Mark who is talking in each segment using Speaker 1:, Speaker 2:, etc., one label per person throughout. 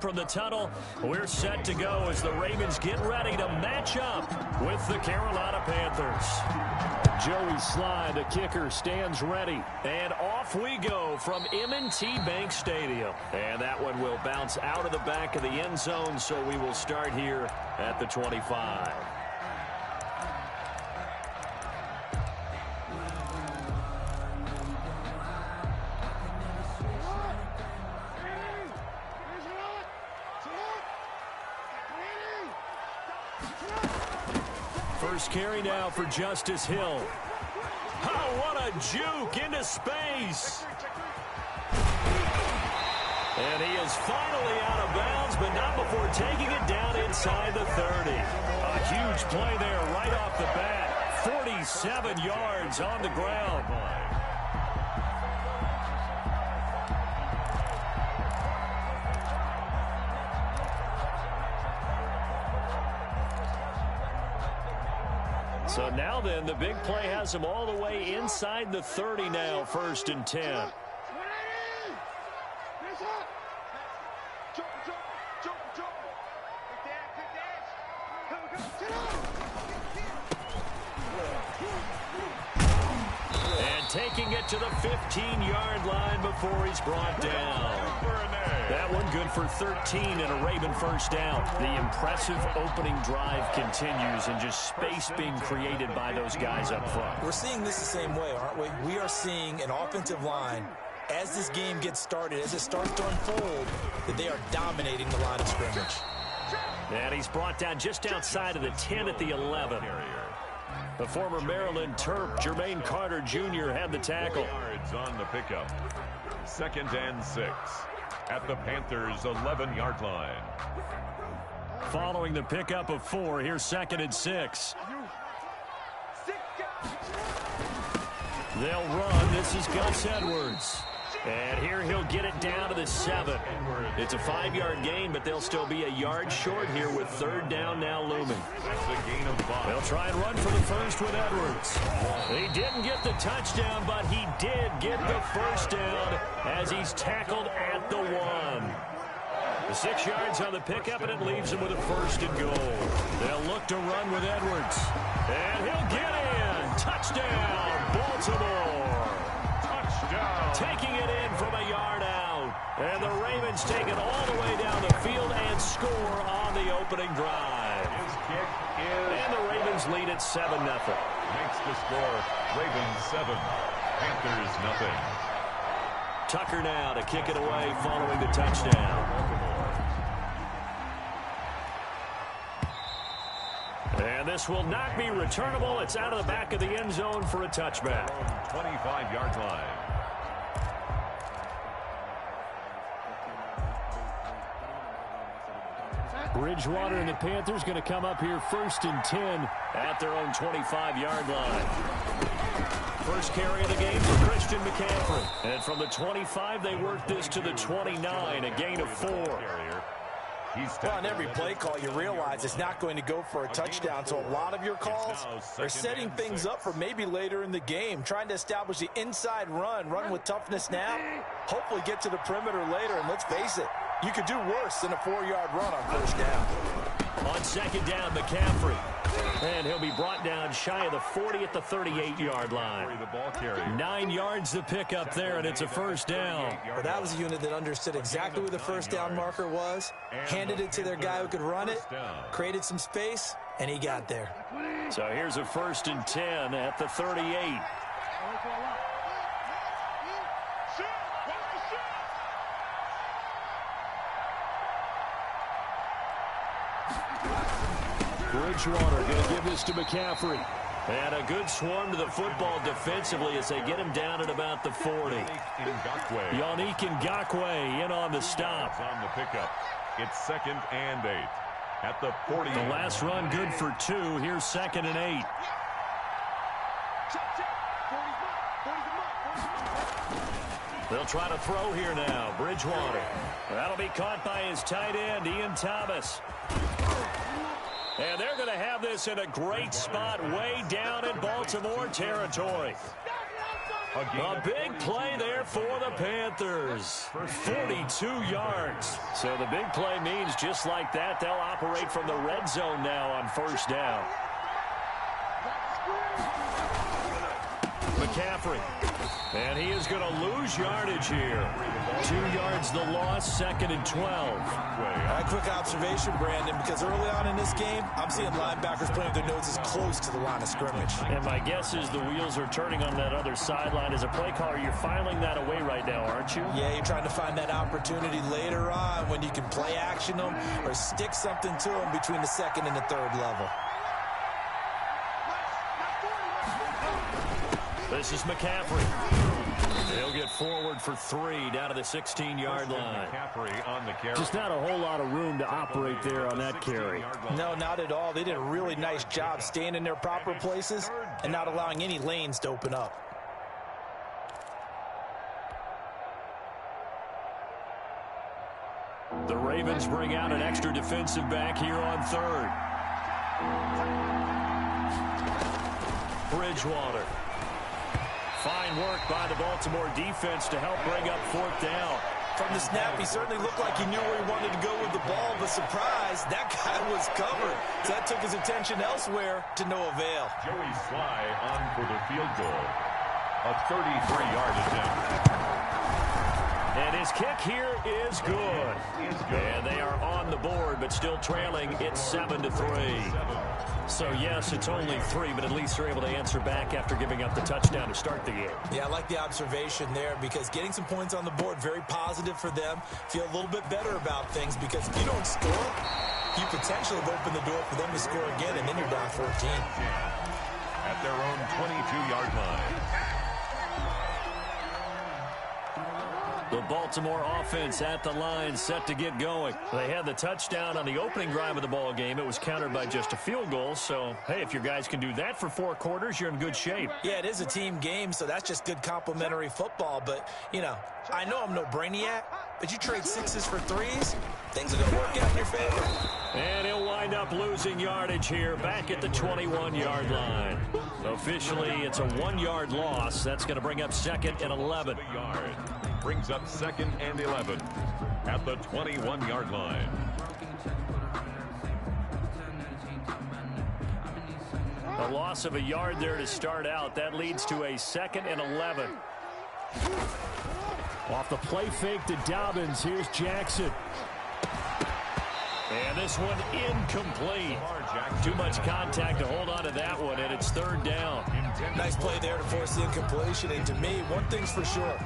Speaker 1: From the tunnel, we're set to go as the Ravens get ready to match up with the Carolina Panthers. Joey Sly, the kicker, stands ready. And off we go from M&T Bank Stadium. And that one will bounce out of the back of the end zone, so we will start here at the 25. First carry now for Justice Hill. Oh, what a juke into space. And he is finally out of bounds, but not before taking it down inside the 30. A huge play there right off the bat. 47 yards on the ground. So now then, the big play has him all the way inside the 30 now, 1st and 10. And taking it to the 15-yard line before he's brought down. That one good for 13 and a Raven first down. The impressive opening drive continues and just space being created by those guys up front.
Speaker 2: We're seeing this the same way, aren't we? We are seeing an offensive line, as this game gets started, as it starts to unfold, that they are dominating the line of scrimmage.
Speaker 1: And he's brought down just outside of the 10 at the 11. The former Maryland Terp, Jermaine Carter Jr. had the tackle.
Speaker 3: Yards on the pickup. 2nd and 6. At the Panthers' 11-yard line.
Speaker 1: Following the pickup of 4, here's 2nd and 6. They'll run. This is Gus Edwards. And here he'll get it down to the 7. It's a 5-yard gain, but they'll still be a yard short here with 3rd down now looming.
Speaker 3: That's a gain of 5.
Speaker 1: They'll try and run for the first with Edwards. He didn't get the touchdown, but he did get the first down as he's tackled at the 1. The 6 yards on the pickup, and it leaves him with a 1st and goal. They'll look to run with Edwards. And he'll get in. Touchdown, Baltimore. Taking it in from a yard out. And the Ravens take it all the way down the field and score on the opening drive.
Speaker 3: His kick is...
Speaker 1: And the Ravens lead at 7-0.
Speaker 3: Makes the score. Ravens 7, Panthers nothing.
Speaker 1: Tucker now to kick it away following the touchdown. And this will not be returnable. It's out of the back of the end zone for a touchback.
Speaker 3: 25-yard line.
Speaker 1: Bridgewater and the Panthers going to come up here 1st and 10 at their own 25-yard line. First carry of the game for Christian McCaffrey. And from the 25, they work this to the 29, a gain of 4.
Speaker 2: Well, on every play call, you realize it's not going to go for a touchdown, so a lot of your calls are setting things up for maybe later in the game, trying to establish the inside run with toughness now, hopefully get to the perimeter later, and let's face it, you could do worse than a 4-yard run on 1st down.
Speaker 1: On 2nd down, McCaffrey. And he'll be brought down shy of the 40 at the 38-yard line. 9 yards to pick up there, and it's a 1st down.
Speaker 2: Well, that was a unit that understood exactly where the 1st down marker was, handed it to their guy who could run it, created some space, and he got there.
Speaker 1: So here's a 1st and 10 at the 38. Bridgewater going to give this to McCaffrey. And a good swarm to the football defensively as they get him down at about the 40. Yannick Ngakoue in on the stop.
Speaker 3: On the pickup. It's 2nd and 8. At the 40.
Speaker 1: The last run good for 2. Here's 2nd and 8. They'll try to throw here now. Bridgewater. That'll be caught by his tight end, Ian Thomas. And they're going to have this in a great spot way down in Baltimore territory. A big play there for the Panthers. 42 yards. So the big play means just like that, they'll operate from the red zone now on first down. McCaffrey. And he is going to lose yardage here. 2 yards the loss, 2nd and 12.
Speaker 2: A quick observation, Brandon, because early on in this game, I'm seeing linebackers playing with their noses close to the line of scrimmage.
Speaker 1: And my guess is the wheels are turning on that other sideline. As a play caller, you're filing that away right now, aren't you?
Speaker 2: Yeah, you're trying to find that opportunity later on when you can play action them or stick something to them between the 2nd and the 3rd level.
Speaker 1: This is McCaffrey. They'll get forward for 3 down to the 16-yard line.
Speaker 3: McCaffrey on the carry.
Speaker 1: Just not a whole lot of room to operate there on that carry.
Speaker 2: No, not at all. They did a really nice job staying in their proper places and not allowing any lanes to open up.
Speaker 1: The Ravens bring out an extra defensive back here on 3rd. Bridgewater. Fine work by the Baltimore defense to help bring up 4th down.
Speaker 2: From the snap, he certainly looked like he knew where he wanted to go with the ball, but surprise, that guy was covered. So that took his attention elsewhere to no avail.
Speaker 3: Joey Sly on for the field goal. A 33-yard attempt.
Speaker 1: And his kick here is good. And they are on the board, but still trailing. It's 7-3. So, yes, it's only 3, but at least they're able to answer back after giving up the touchdown to start the game.
Speaker 2: Yeah, I like the observation there because getting some points on the board, very positive for them. Feel a little bit better about things because if you don't score, you potentially have opened the door for them to score again, and then you're down 14.
Speaker 3: At their own 22-yard line.
Speaker 1: The Baltimore offense at the line, set to get going. They had the touchdown on the opening drive of the ball game. It was countered by just a field goal. So, hey, if your guys can do that for 4 quarters, you're in good shape.
Speaker 2: Yeah, it is a team game, so that's just good complimentary football. But, you know, I know I'm no brainiac, but you trade 6s for 3s, things are going to work out in your favor.
Speaker 1: And he'll wind up losing yardage here back at the 21-yard line. Officially, it's a 1-yard loss. That's going to bring up 2nd and 11.
Speaker 3: Brings up 2nd and 11 at the 21-yard line.
Speaker 1: A loss of a yard there to start out. That leads to a 2nd and 11. Off the play fake to Dobbins. Here's Jackson. And this one incomplete. Too much contact to hold on to that one, and it's 3rd down.
Speaker 2: Nice play there to force the incompletion. And to me, one thing's for sure.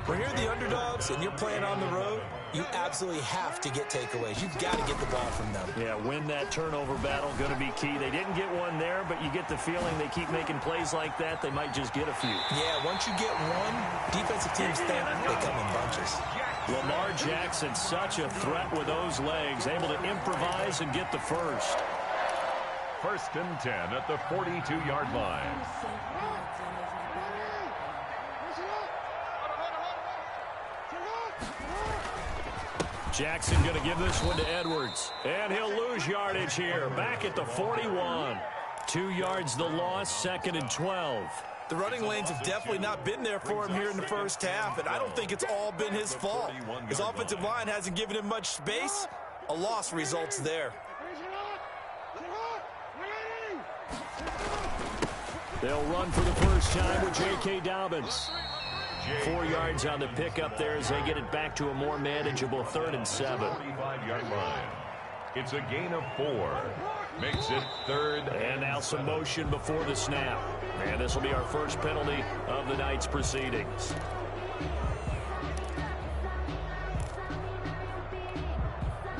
Speaker 2: When you're the underdogs and you're playing on the road, you absolutely have to get takeaways. You've got to get the ball from them.
Speaker 1: Yeah, win that turnover battle, going to be key. They didn't get one there, but you get the feeling they keep making plays like that, they might just get a few.
Speaker 2: Yeah, once you get one, defensive teams think they come in bunches.
Speaker 1: Lamar Jackson, such a threat with those legs, able to improvise and get the first.
Speaker 3: 1st and 10 at the 42-yard line.
Speaker 1: Jackson going to give this one to Edwards. And he'll lose yardage here. Back at the 41. 2 yards the loss, 2nd and 12.
Speaker 2: The running lanes have definitely not been there for him here in the first half, and I don't think it's all been his fault. His offensive line hasn't given him much space. A loss results there.
Speaker 1: They'll run for the first time with J.K. Dobbins. 4 yards on the pickup there as they get it back to a more manageable 3rd and 7.
Speaker 3: 45-yard line. It's a gain of 4. Makes it 3rd.
Speaker 1: And now some motion before the snap. And this will be our first penalty of the night's proceedings.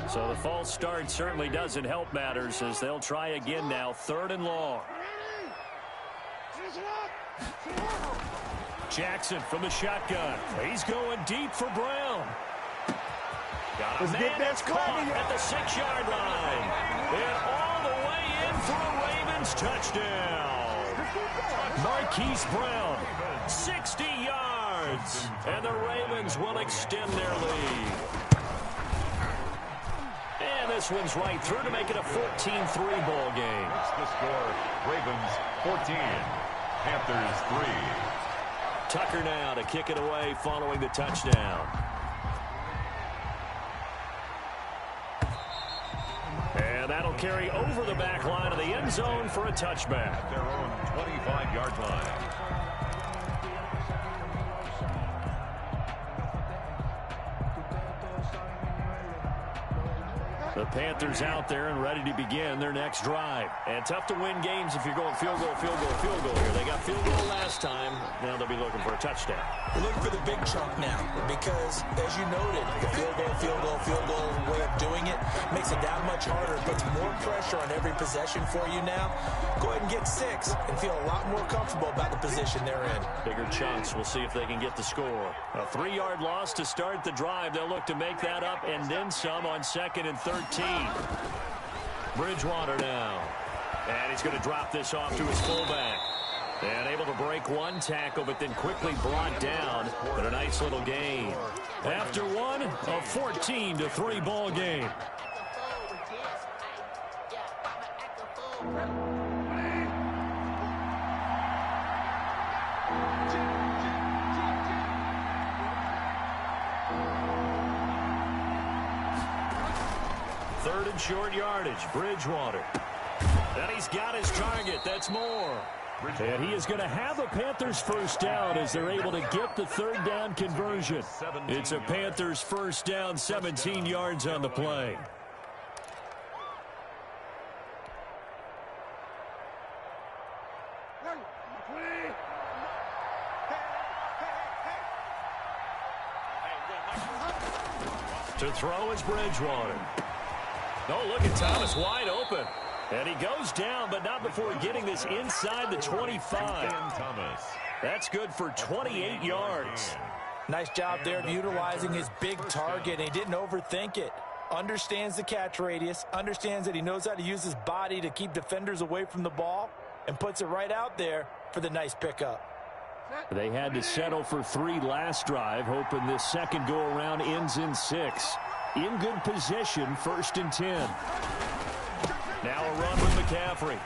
Speaker 1: So the false start certainly doesn't help matters as they'll try again now. 3rd and long. Jackson from the shotgun. He's going deep for Brown. Got a man that's caught at the 6-yard line. And all the way in for a Ravens touchdown. Marquise Brown, 60 yards. And the Ravens will extend their lead. And this one's right through to make it a 14-3 ball game.
Speaker 3: That's the score. Ravens 14, Panthers 3.
Speaker 1: Tucker now to kick it away following the touchdown. And that'll carry over the back line of the end zone for a touchback.
Speaker 3: At their own 25-yard line.
Speaker 1: The Panthers out there and ready to begin their next drive. And tough to win games if you're going field goal, field goal, field goal here. They got field goal last time. Now they'll be looking for a touchdown.
Speaker 2: We're looking for the big chunk now because, as you noted, the field goal way of doing it makes it that much harder. It puts more pressure on every possession for you now. Go ahead and get 6 and feel a lot more comfortable about the position they're in.
Speaker 1: Bigger chunks. We'll see if they can get the score. A 3-yard loss to start the drive. They'll look to make that up and then some on 2nd and 13. Bridgewater now. And he's going to drop this off to his fullback. And able to break one tackle, but then quickly brought down. But a nice little gain. After one, a 14-3 ball game. Third and short yardage, Bridgewater. And he's got his target. That's more. And he is going to have a Panthers first down as they're able to get the third down conversion. It's a Panthers first down, 17 yards on the play. To throw is Bridgewater. Oh, look at Thomas wide open. And he goes down, but not before getting this inside the 25. That's good for 28 yards.
Speaker 2: Nice job there of utilizing his big target. He didn't overthink it. Understands the catch radius. Understands that he knows how to use his body to keep defenders away from the ball. And puts it right out there for the nice pickup.
Speaker 1: They had to settle for 3 last drive, hoping this second go-around ends in 6. In good position, 1st and 10. Now a run with McCaffrey.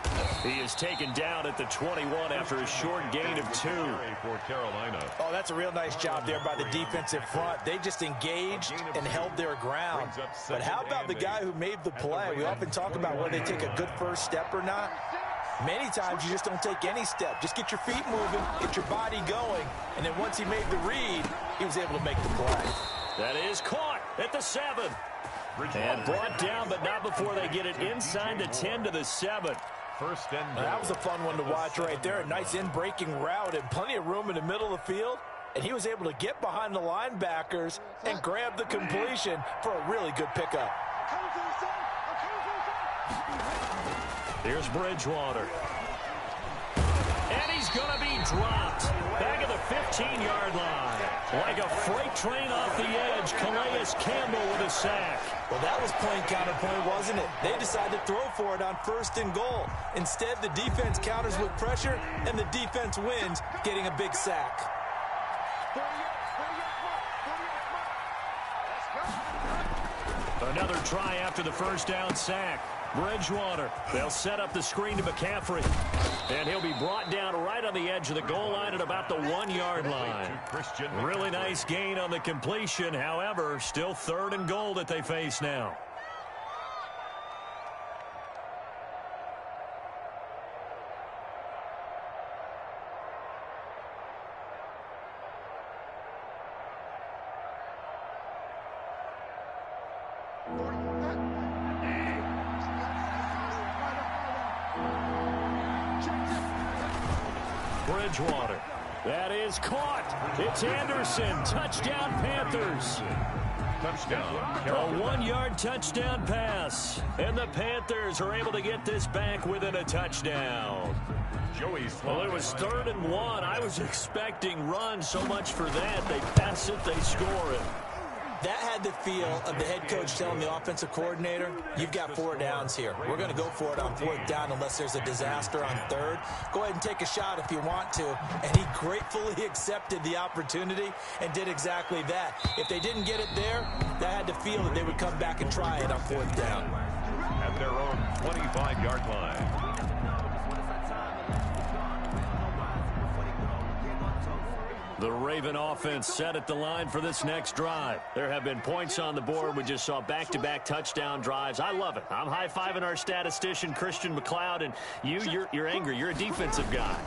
Speaker 1: He is taken down at the 21 after a short gain of 2.
Speaker 3: For Carolina.
Speaker 2: Oh, that's a real nice job there by the defensive front. They just engaged and held their ground. But how about the guy who made the play? We often talk about whether they take a good first step or not. Many times you just don't take any step. Just get your feet moving, get your body going, and then once he made the read, he was able to make the play.
Speaker 1: That is caught at the 7. And brought down, but not before they get it inside the 10 to the 7.
Speaker 3: First and goal.
Speaker 2: That was a fun one to watch right there. A nice in-breaking route and plenty of room in the middle of the field. And he was able to get behind the linebackers and grab the completion for a really good pickup.
Speaker 1: Here's Bridgewater. And he's going to be dropped. Back at the 15-yard line. Like a freight train off the edge, Calais Campbell with a sack.
Speaker 2: Well, that was point counterpoint, wasn't it? They decided to throw for it on 1st and goal. Instead, the defense counters with pressure, and the defense wins, getting a big sack.
Speaker 1: Another try after the first down sack. Bridgewater. They'll set up the screen to McCaffrey. And he'll be brought down right on the edge of the goal line at about the 1-yard line. Really nice gain on the completion. However, still 3rd and goal that they face now. Bridgewater. That is caught. It's Anderson. Touchdown, Panthers.
Speaker 3: Touchdown.
Speaker 1: A 1-yard touchdown pass. And the Panthers are able to get this back within a touchdown. Well, it was 3rd and 1. I was expecting run, so much for that. They pass it, they score it.
Speaker 2: That had the feel of the head coach telling the offensive coordinator, you've got 4 downs here. We're going to go for it on 4th down unless there's a disaster on 3rd. Go ahead and take a shot if you want to. And he gratefully accepted the opportunity and did exactly that. If they didn't get it there, that had the feel that they would come back and try it on 4th down.
Speaker 3: At their own 25-yard line.
Speaker 1: The Raven offense set at the line for this next drive. There have been points on the board. We just saw back-to-back touchdown drives. I love it. I'm high-fiving our statistician, Christian McLeod, and you're angry. You're a defensive guy.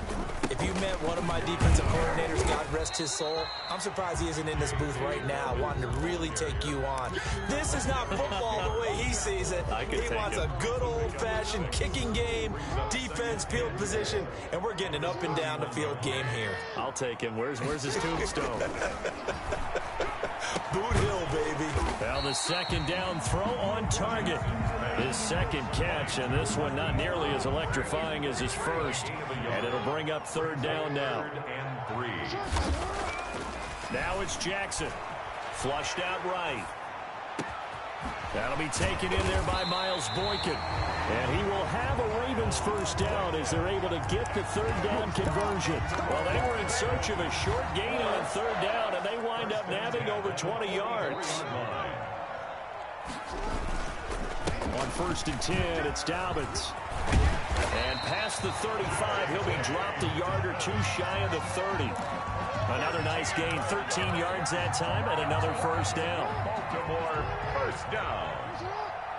Speaker 2: If you met one of my defensive coordinators, God rest his soul, I'm surprised he isn't in this booth right now wanting to really take you on. This is not football the way he sees it. He wants a good old-fashioned kicking game, defense, field position, and we're getting an up-and-down-the-field game here.
Speaker 1: I'll take him. Where's his tombstone?
Speaker 2: Boot Hill, baby.
Speaker 1: Well, the second down throw on target. His second catch, and this one not nearly as electrifying as his first. And it'll bring up third down now. Now it's Jackson. Flushed out right. That'll be taken in there by Miles Boykin. And he will have a Ravens first down as they're able to get the third down conversion. Well, they were in search of a short gain on third down, and they wind up nabbing over 20 yards. On 1st and 10, it's Dobbins. And past the 35, he'll be dropped a yard or two shy of the 30. Another nice gain, 13 yards that time, and another first down.
Speaker 3: Baltimore, first down.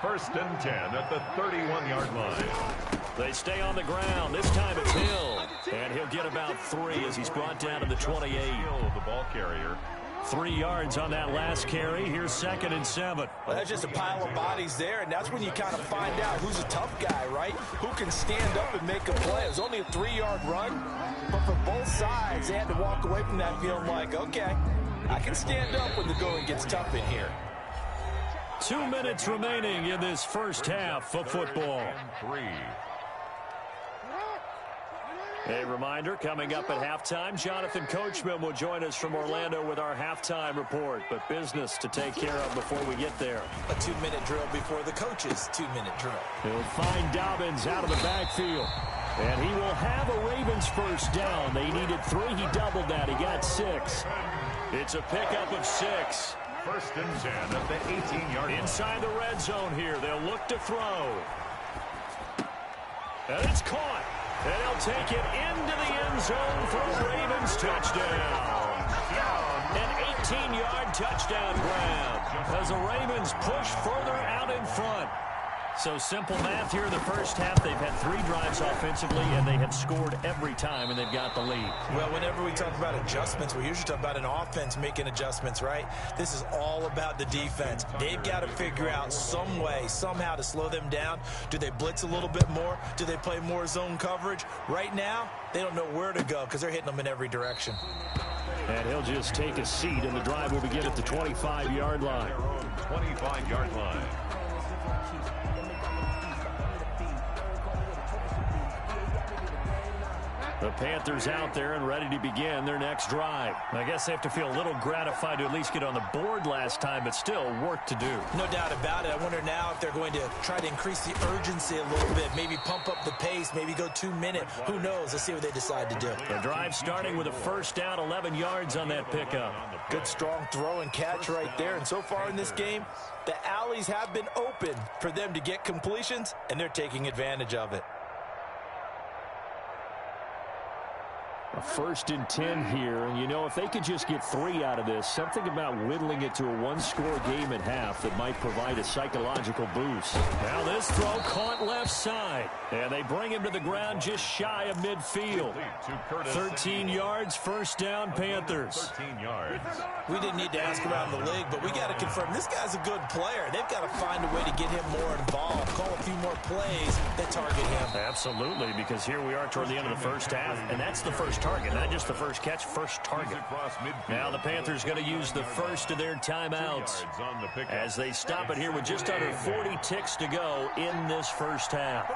Speaker 3: 1st and 10 at the 31-yard line.
Speaker 1: They stay on the ground. This time it's Hill. And he'll get about 3 as he's brought down to the 28.
Speaker 3: Hill, the ball carrier.
Speaker 1: 3 yards on that last carry. Here's 2nd and 7.
Speaker 2: Well, that's just a pile of bodies there, and that's when you kind of find out who's a tough guy, right? Who can stand up and make a play. It was only a 3-yard run, but for both sides, they had to walk away from that feeling like, okay, I can stand up when the going gets tough in here.
Speaker 1: 2 minutes remaining in this first half of football. A reminder, coming up at halftime, Jonathan Coachman will join us from Orlando with our halftime report. But business to take care of before we get there.
Speaker 2: A 2-minute drill before the coach's 2-minute drill.
Speaker 1: He'll find Dobbins out of the backfield. And he will have a Ravens first down. They needed 3. He doubled that. He got 6. It's a pickup of 6.
Speaker 3: 1st and 10 at the 18-yard line.
Speaker 1: Inside the red zone here. They'll look to throw. And it's caught. And he'll take it into the end zone for a Ravens touchdown. An 18-yard touchdown grab as the Ravens push further out in front. So simple math here in the first half. They've had 3 drives offensively, and they have scored every time, and they've got the lead.
Speaker 2: Well, whenever we talk about adjustments, we usually talk about an offense making adjustments, right? This is all about the defense. They've got to figure out some way, somehow to slow them down. Do they blitz a little bit more? Do they play more zone coverage? Right now, they don't know where to go because they're hitting them in every direction.
Speaker 1: And he'll just take a seat, and the drive will begin at the 25-yard line.
Speaker 3: 25-yard line.
Speaker 1: The Panthers out there and ready to begin their next drive. I guess they have to feel a little gratified to at least get on the board last time, but still work to do.
Speaker 2: No doubt about it. I wonder now if they're going to try to increase the urgency a little bit, maybe pump up the pace, maybe go 2-minute. Who knows? Let's see what they decide to do.
Speaker 1: The drive starting with a first down, 11 yards on that pickup.
Speaker 2: Good strong throw and catch right there. And so far in this game, the alleys have been open for them to get completions, and they're taking advantage of it.
Speaker 1: A 1st and 10 here, and you know, if they could just get 3 out of this, something about whittling it to a 1-score game at half that might provide a psychological boost. Now this throw caught left side, and they bring him to the ground just shy of midfield. 13 yards, first down, Panthers.
Speaker 3: 13 yards.
Speaker 2: We didn't need to ask around the league, but we got to confirm this guy's a good player. They've got to find a way to get him more involved, call a few more plays that target him.
Speaker 1: Absolutely, because here we are toward the end of the first half, and that's the first target, not just the first catch, first target. Now the Panthers going to use the first of their timeouts as they stop it here with just under 40 ticks to go in this first half.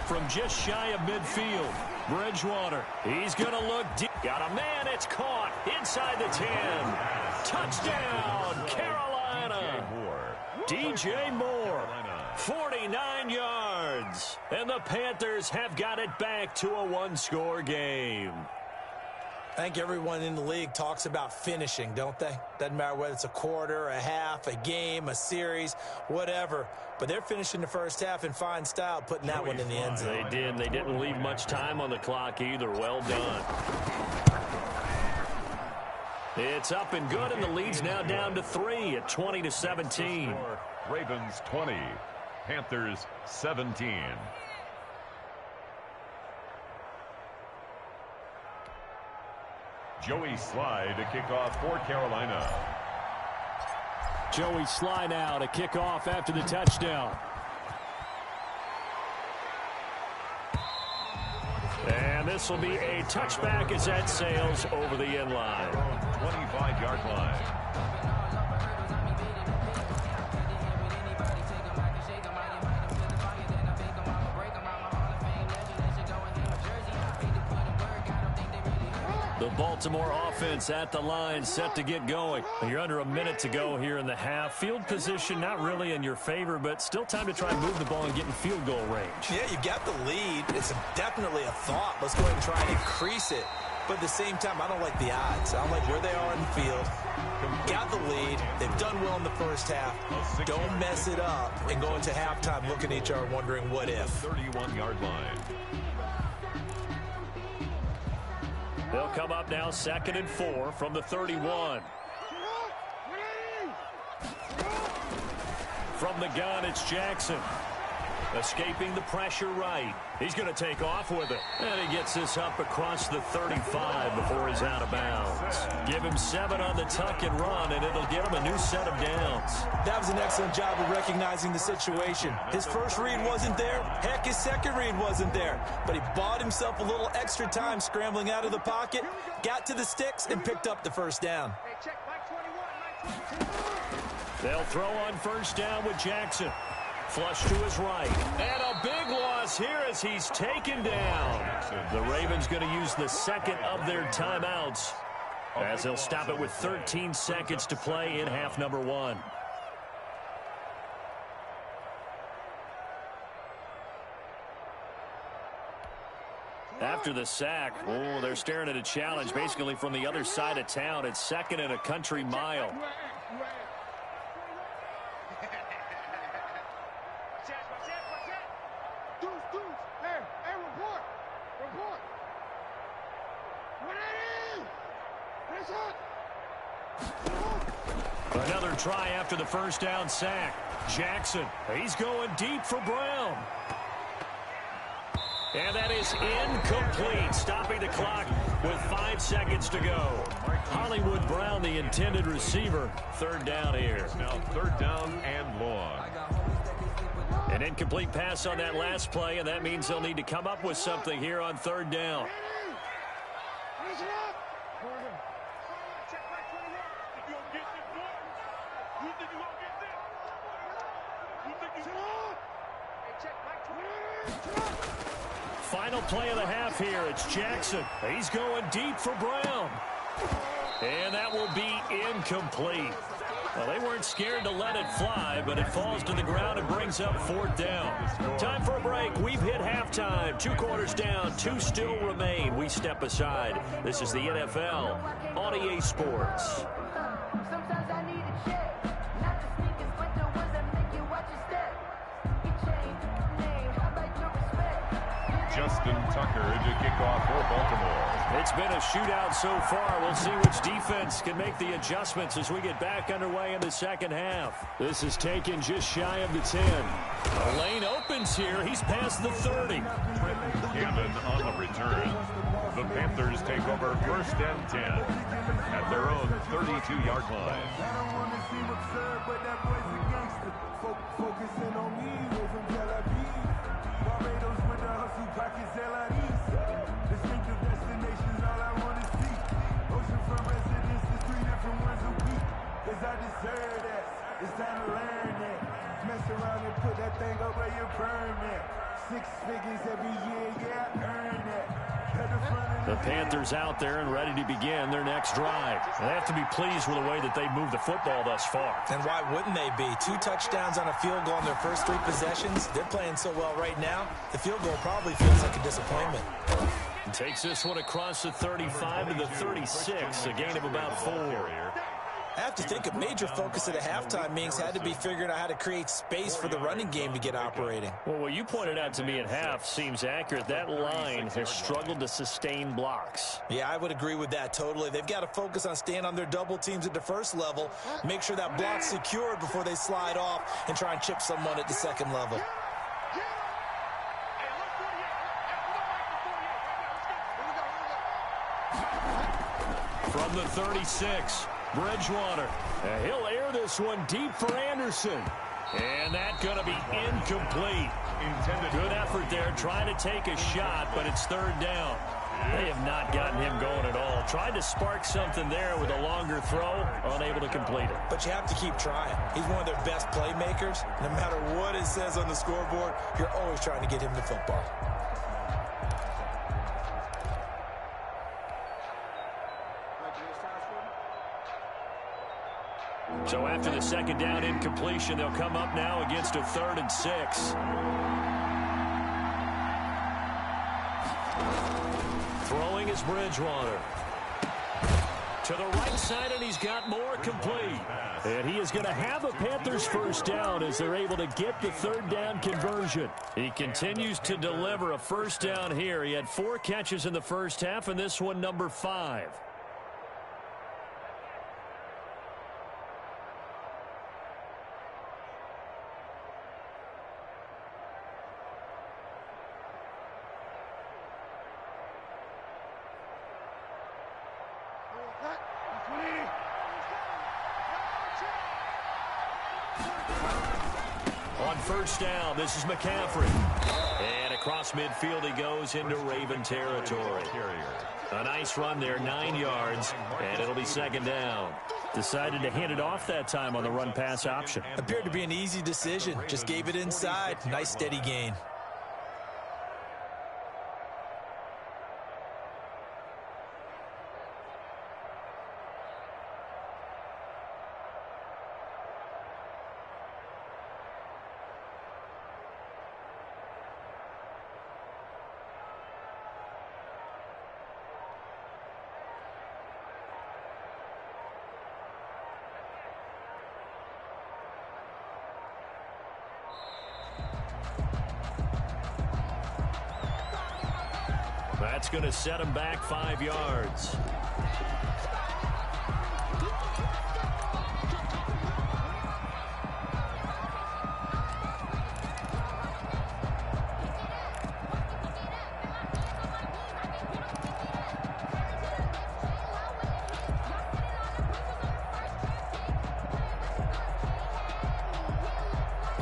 Speaker 1: From just shy of midfield, Bridgewater, he's going to look deep. Got a man, it's caught inside the 10. Touchdown, Carolina. DJ Moore. 49 yards. And the Panthers have got it back to a 1-score game.
Speaker 2: I think everyone in the league talks about finishing, don't they? Doesn't matter whether it's a quarter, a half, a game, a series, whatever. But they're finishing the first half in fine style, putting that one in the end zone.
Speaker 1: They did. They didn't leave much time on the clock either. Well done. It's up and good, and the lead's now down to 3 at 20-17.
Speaker 3: Ravens 20, Panthers 17. Joey Sly to kick off for Carolina.
Speaker 1: Joey Sly now to kick off after the touchdown. And this will be a touchback as that sails over the end line.
Speaker 3: 25-yard line.
Speaker 1: The Baltimore offense at the line, set to get going. You're under a minute to go here in the half. Field position not really in your favor, but still time to try and move the ball and get in field goal range.
Speaker 2: Yeah, you got the lead. It's definitely a thought. Let's go ahead and try and increase it. But at the same time, I don't like the odds. I don't like where they are in the field. Got the lead. They've done well in the first half. Don't mess it up and go into halftime looking at each other wondering what if.
Speaker 3: 31-yard line.
Speaker 1: They'll come up now 2nd and 4 from the 31. From the gun, it's Jackson. Escaping the pressure right. He's going to take off with it. And he gets this up across the 35 before he's out of bounds. Give him 7 on the tuck and run, and it'll get him a new set of downs.
Speaker 2: That was an excellent job of recognizing the situation. His first read wasn't there. Heck, his second read wasn't there. But he bought himself a little extra time scrambling out of the pocket, got to the sticks, and picked up the first down.
Speaker 1: They'll throw on first down with Jackson. Flush to his right. And a big loss here as he's taken down. The Ravens going to use the second of their timeouts as they'll stop it with 13 seconds to play in half number 1. After the sack, they're staring at a challenge basically from the other side of town. It's 2nd and a country mile. Another try after the first down sack. Jackson, he's going deep for Brown. And that is incomplete, stopping the clock with 5 seconds to go. Hollywood Brown, the intended receiver. 3rd down here.
Speaker 3: Now 3rd down and long.
Speaker 1: An incomplete pass on that last play, and that means they'll need to come up with something here on 3rd down. Final play of the half here. It's Jackson. He's going deep for Brown. And that will be incomplete. Well, they weren't scared to let it fly, but it falls to the ground and brings up 4th down. Time for a break. We've hit halftime. 2 quarters down. 2 still remain. We step aside. This is the NFL on EA Sports.
Speaker 4: Sometimes I need a check. Not the sneakers, but the ones that make you watch your step. You change name. How about your respect?
Speaker 3: Justin Tucker to kick off for Baltimore.
Speaker 1: It's been a shootout so far. We'll see which defense can make the adjustments as we get back underway in the second half. This is taken just shy of the 10. The lane opens here. He's past the 30.
Speaker 3: Cannon on the return. The Panthers take over 1st and 10 at their own 32-yard line.
Speaker 5: I don't want to seem absurd, but that boy's a gangster. Focusing on me, we're from Tel Aviv. Barbados with the hustle, pockets LIDs. Distinctive destinations, all I want to see. Oceanfront residences, 3 different ones a week. Cause I deserve that. It's time to learn that. Mess around and put that thing up where you burn that. 6 figures every year, yeah, I earn that.
Speaker 1: The Panthers out there and ready to begin their next drive. They have to be pleased with the way that they've moved the football thus far.
Speaker 2: And why wouldn't they be? 2 touchdowns on a field goal in their first 3 possessions. They're playing so well right now, the field goal probably feels like a disappointment.
Speaker 1: Takes this one across the 35 to the 36, a gain of about 4.
Speaker 2: I have to think a major focus at the halftime meetings had to be figuring out how to create space for the running game to get operating.
Speaker 1: Well, what you pointed out to me at half seems accurate. That line has struggled to sustain blocks.
Speaker 2: Yeah, I would agree with that totally. They've got to focus on staying on their double teams at the first level, make sure that block's secured before they slide off and try and chip someone at the second level.
Speaker 1: From the 36, Bridgewater. He'll air this one deep for Anderson. And that's going to be incomplete. Good effort there, trying to take a shot, but it's third down. They have not gotten him going at all. Tried to spark something there with a longer throw, unable to complete it.
Speaker 2: But you have to keep trying. He's one of their best playmakers. No matter what it says on the scoreboard, you're always trying to get him the football.
Speaker 1: So after the second down incompletion, they'll come up now against a 3rd and 6. Throwing is Bridgewater. To the right side, and he's got more complete. And he is going to have a Panthers first down as they're able to get the 3rd down conversion. He continues to deliver a first down here. He had 4 catches in the first half, and this one number 5. On first down, this is McCaffrey. And across midfield he goes into Raven territory. A nice run there, 9 yards, and it'll be second down. Decided to hand it off that time on the run-pass option.
Speaker 2: Appeared to be an easy decision. Just gave it inside. Nice steady gain.
Speaker 1: That's going to set him back 5 yards.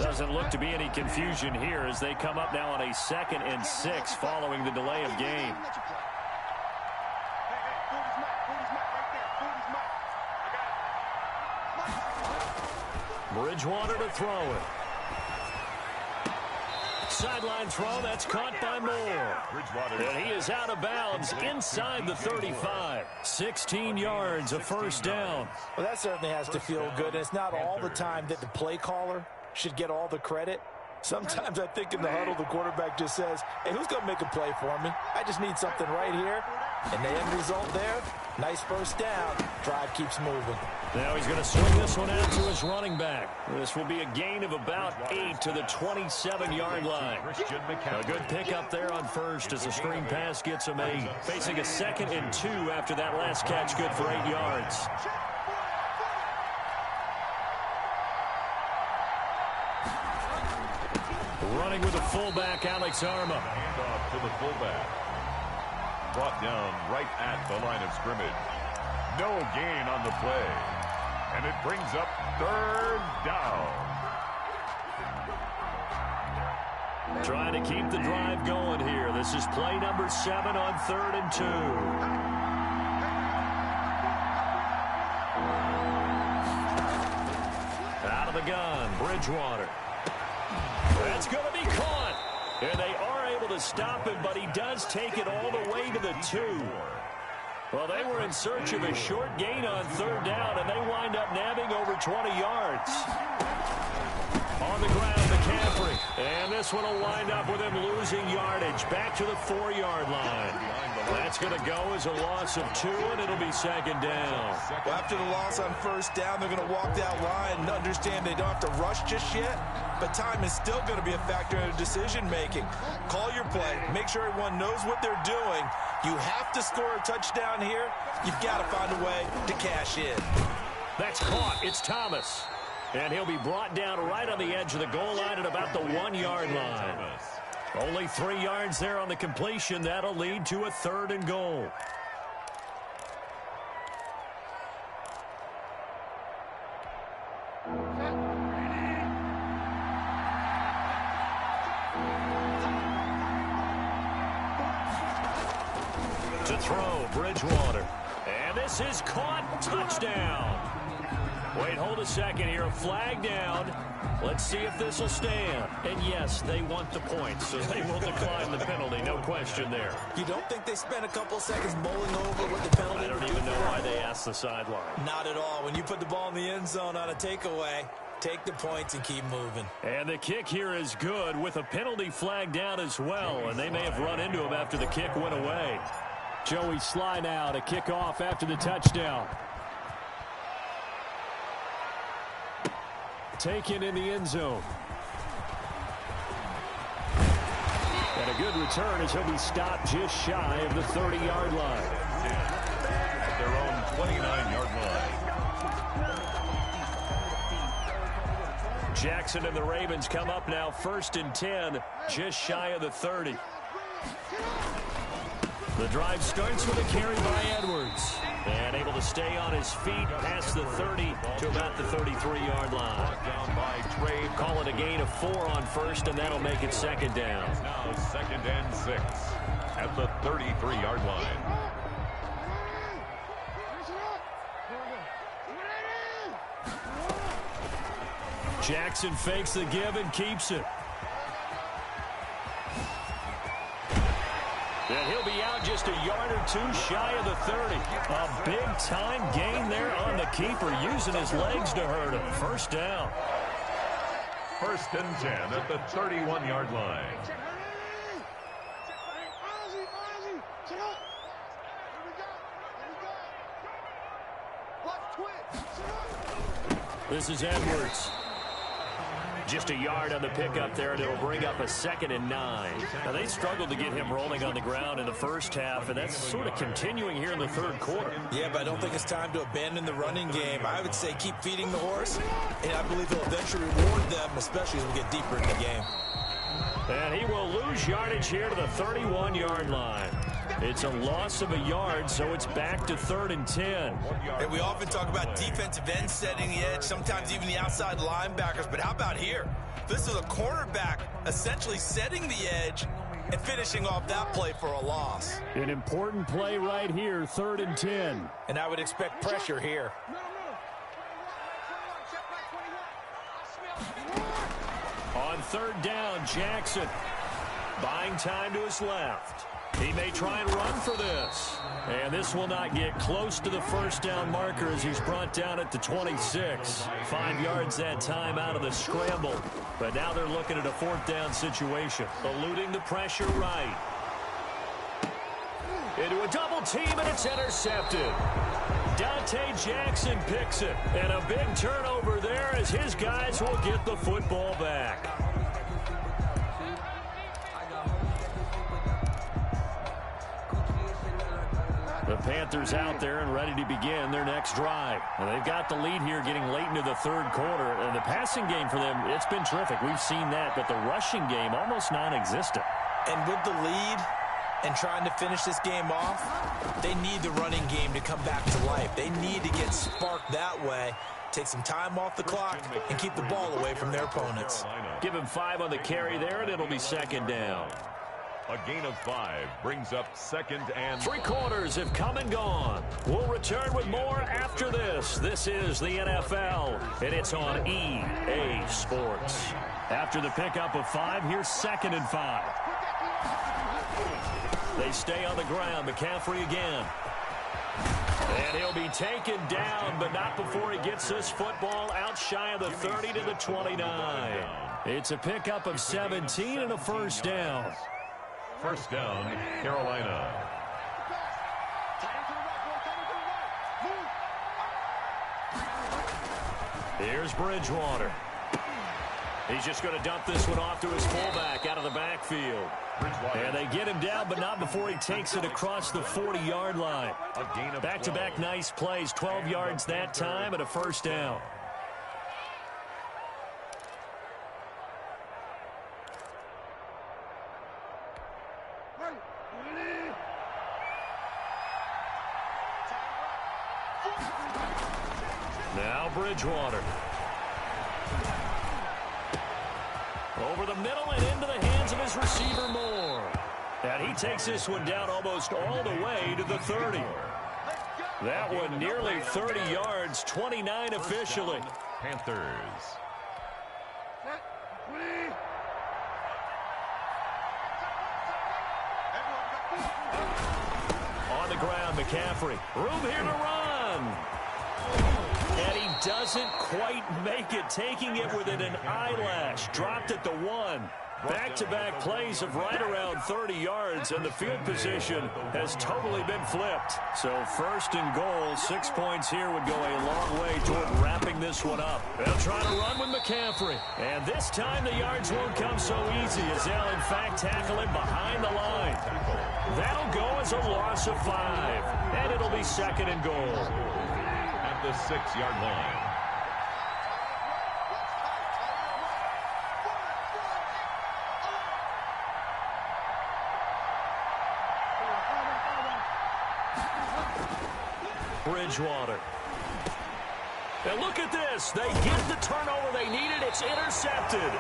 Speaker 1: Doesn't look to be any confusion here as they come up now on a 2nd and 6 following the delay of game. Bridgewater to throw it. Sideline throw, that's caught by Moore. And he is out of bounds inside the 35. 16 yards, a first down.
Speaker 2: Well, that certainly has to feel good. And it's not all the time that the play caller should get all the credit. Sometimes I think in the huddle, the quarterback just says, hey, who's going to make a play for me? I just need something right here. And the end result there, nice first down. Drive keeps moving.
Speaker 1: Now he's going to swing this one out to his running back. This will be a gain of about 8 to the 27-yard line. A good pickup there on first as the screen pass gets him 8. Facing a 2nd and 2 after that last catch, good for 8 yards. Running with the fullback, Alex Arma.
Speaker 3: Handoff to the fullback. Brought down right at the line of scrimmage. No gain on the play. And it brings up 3rd down.
Speaker 1: Trying to keep the drive going here. This is play number 7 on 3rd and 2. Out of the gun, Bridgewater. That's going to be caught. And they are able to stop him, but he does take it all the way to the 2. Well, they were in search of a short gain on 3rd down, and they wind up nabbing over 20 yards. On the ground, McCaffrey. And this one will wind up with him losing yardage. Back to the 4-yard line. That's going to go as a loss of 2, and it'll be second down.
Speaker 2: Well, after the loss on first down, they're going to walk that line and understand they don't have to rush just yet, but time is still going to be a factor in decision-making. Call your play. Make sure everyone knows what they're doing. You have to score a touchdown here. You've got to find a way to cash in.
Speaker 1: That's caught. It's Thomas. And he'll be brought down right on the edge of the goal line at about the 1-yard line. Only 3 yards there on the completion. That'll lead to a 3rd and goal. To throw, Bridgewater. And this is caught. Touchdown. Wait, hold a second here. A flag down. Let's see if this will stand. And yes, they want the points, so they will decline the penalty. No question there.
Speaker 2: You don't think they spent a couple seconds mulling over what the penalty?
Speaker 1: I don't even know why they asked the sideline.
Speaker 2: Not at all. When you put the ball in the end zone on a takeaway, take the points and keep moving.
Speaker 1: And the kick here is good with a penalty flag down as well. And they may have run into him after the kick went away. Joey Sly now to kick off after the touchdown. Taken in the end zone. And a good return as he'll be stopped just shy of the 30-yard line.
Speaker 3: At their own 29-yard line.
Speaker 1: Jackson and the Ravens come up now 1st and 10, just shy of the 30. The drive starts with a carry by Edwards. And able to stay on his feet past the 30 to about the 33-yard line.
Speaker 3: Down by Trey.
Speaker 1: Call it a gain of 4 on 1st, and that'll make it 2nd down.
Speaker 3: Now 2nd and 6 at the 33-yard line.
Speaker 1: Jackson fakes the give and keeps it. And he'll be out just a yard or 2 shy of the 30. A big-time gain there on the keeper, using his legs to hurt him. 1st down.
Speaker 3: 1st and 10 at the 31-yard line.
Speaker 1: This is Edwards. Just a yard on the pickup there, and it'll bring up a 2nd and 9. Now, they struggled to get him rolling on the ground in the first half, and that's sort of continuing here in the 3rd quarter.
Speaker 2: Yeah, but I don't think it's time to abandon the running game. I would say keep feeding the horse, and I believe he'll eventually reward them, especially as we get deeper in the game.
Speaker 1: And he will lose yardage here to the 31-yard line. It's a loss of a yard, so it's back to 3rd and 10.
Speaker 2: And we often talk about defensive ends setting the edge, sometimes even the outside linebackers. But how about here? This is a cornerback essentially setting the edge and finishing off that play for a loss.
Speaker 1: An important play right here, 3rd and 10.
Speaker 2: And I would expect pressure here.
Speaker 1: On 3rd down, Jackson buying time to his left. He may try and run for this. And this will not get close to the 1st down marker as he's brought down at the 26. 5 yards that time out of the scramble. But now they're looking at a 4th down situation. Eluding the pressure right. Into a double team, and it's intercepted. Dante Jackson picks it. And a big turnover there as his guys will get the football back. The Panthers out there and ready to begin their next drive. And they've got the lead here getting late into the 3rd quarter. And the passing game for them, it's been terrific. We've seen that. But the rushing game, almost non-existent.
Speaker 2: And with the lead and trying to finish this game off, they need the running game to come back to life. They need to get sparked that way, take some time off the clock, and keep the ball away from their opponents.
Speaker 1: Give him 5 on the carry there, and it'll be 2nd down.
Speaker 3: A gain of 5 brings up 2nd and
Speaker 1: 3 quarters have come and gone. We'll return with more after this. This is the NFL, and it's on EA Sports. After the pickup of 5, here's 2nd and 5. They stay on the ground. McCaffrey again. And he'll be taken down, but not before he gets this football out shy of the 30 to the 29. It's a pickup of 17 and a 1st down.
Speaker 3: 1st down, Carolina.
Speaker 1: Here's Bridgewater. He's just going to dump this one off to his fullback out of the backfield. And they get him down, but not before he takes it across the 40-yard line. Back-to-back nice plays, 12 yards that time and a first down. Now Bridgewater. Over the middle and into the hands of his receiver Moore. And he takes this one down almost all the way to the 30. That one nearly 30 yards, 29 officially.
Speaker 3: Panthers.
Speaker 1: On the ground, McCaffrey. Room here to run. And he doesn't quite make it, taking it within an eyelash. Dropped at the 1. Back-to-back plays of right around 30 yards, and the field position has totally been flipped. So first and goal, 6 points here would go a long way toward wrapping this one up. They'll try to run with McCaffrey. And this time the yards won't come so easy as they'll in fact tackle him behind the line. That'll go as a loss of 5. And it'll be second and goal.
Speaker 3: At the 6-yard line.
Speaker 1: Bridgewater. And look at this. They get the turnover they needed. It's intercepted.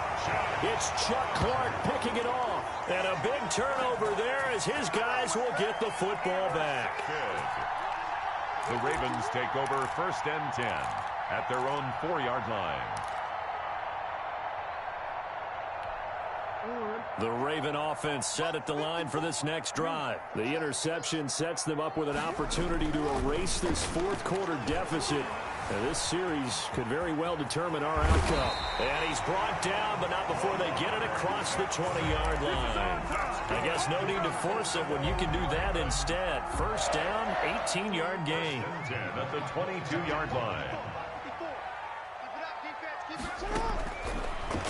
Speaker 1: It's Chuck Clark picking it off. And a big turnover there as his guys will get the football back.
Speaker 3: Good. The Ravens take over first and 10 at their own 4-yard line.
Speaker 1: The Raven offense set at the line for this next drive. The interception sets them up with an opportunity to erase this fourth quarter deficit. And this series could very well determine our outcome. And he's brought down, but not before they get it across the 20-yard line. I guess no need to force it when you can do that instead. First down, 18-yard gain.
Speaker 3: 10 at the 22-yard line.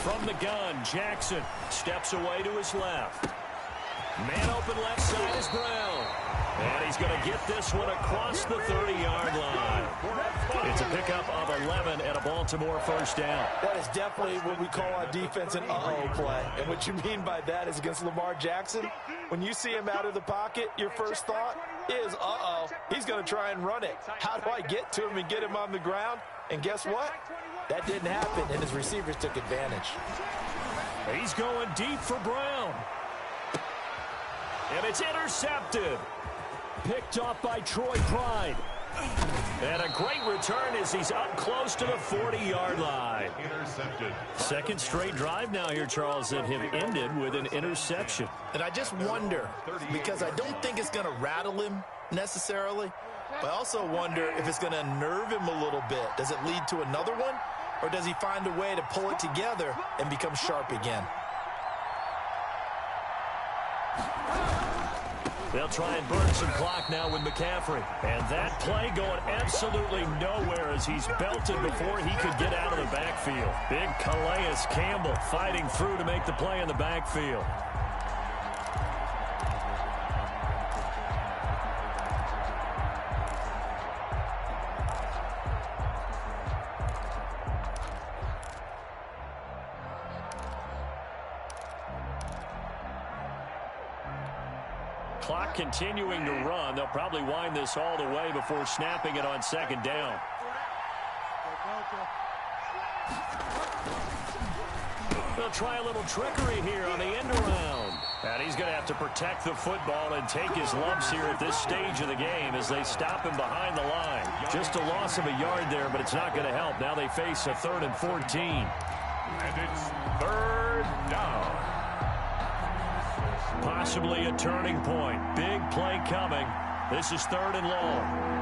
Speaker 1: From the gun, Jackson steps away to his left. Man open left side is Brown. And he's going to get this one across the 30-yard line. It's a pickup of 11 and a Baltimore first down.
Speaker 2: That is definitely what we call on defense an uh-oh play. And what you mean by that is against Lamar Jackson, when you see him out of the pocket, your first thought is, uh-oh, he's going to try and run it. How do I get to him and get him on the ground? And guess what? That didn't happen, and his receivers took advantage.
Speaker 1: He's going deep for Brown. And it's intercepted. Picked off by Troy Pride. And a great return as he's up close to the 40-yard line.
Speaker 3: Intercepted.
Speaker 1: Second straight drive now here, Charles, that have ended with an interception.
Speaker 6: And I just wonder, because I don't think it's going to rattle him necessarily, but I also wonder if it's going to unnerve him a little bit. Does it lead to another one, or does he find a way to pull it together and become sharp again?
Speaker 1: They'll try and burn some clock now with McCaffrey. And that play going absolutely nowhere as he's belted before he could get out of the backfield. Big Calais Campbell fighting through to make the play in the backfield. Clock continuing to run. They'll probably wind this all the way before snapping it on second down. They'll try a little trickery here on the end around. And he's going to have to protect the football and take his lumps here at this stage of the game as they stop him behind the line. Just a loss of a yard there, but it's not going to help. Now they face a 3rd and 14.
Speaker 3: And it's 3rd down.
Speaker 1: Possibly a turning point. Big play coming. This is 3rd and long.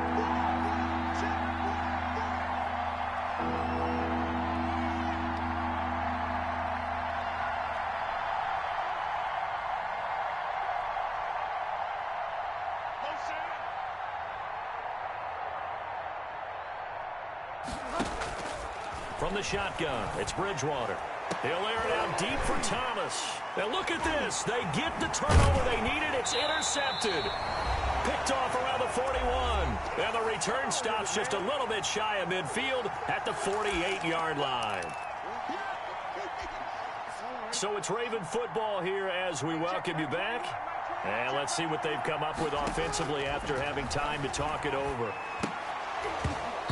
Speaker 1: from the shotgun. It's Bridgewater. He'll air it out deep for Thomas. Now look at this. They get the turnover they needed. It's intercepted. Picked off around the 41. And the return stops just a little bit shy of midfield at the 48-yard line. So it's Raven football here as we welcome you back. And let's see what they've come up with offensively after having time to talk it over.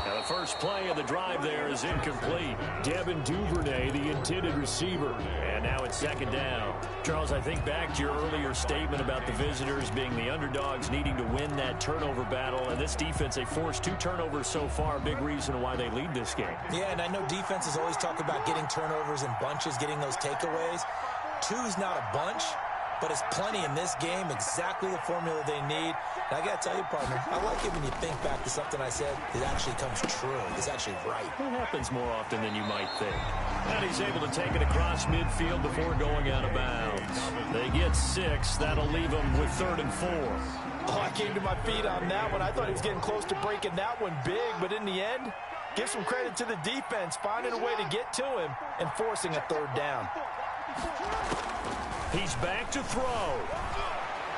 Speaker 1: Now, the first play of the drive there is incomplete. Devin Duvernay, the intended receiver. And now it's second down. Charles, I think back to your earlier statement about the visitors being the underdogs needing to win that turnover battle. And this defense, they forced 2 turnovers so far. Big reason why they lead this game.
Speaker 2: Yeah, and I know defenses always talk about getting turnovers in bunches, getting those takeaways. 2's not a bunch, but it's plenty in this game, exactly the formula they need. And I got to tell you, partner, I like it when you think back to something I said. It actually comes true. It's actually right.
Speaker 1: It happens more often than you might think. And he's able to take it across midfield before going out of bounds. They get 6. That'll leave them with 3rd and 4.
Speaker 2: Oh, I came to my feet on that one. I thought he was getting close to breaking that one big, but in the end, give some credit to the defense, finding a way to get to him and forcing a 3rd down.
Speaker 1: He's back to throw.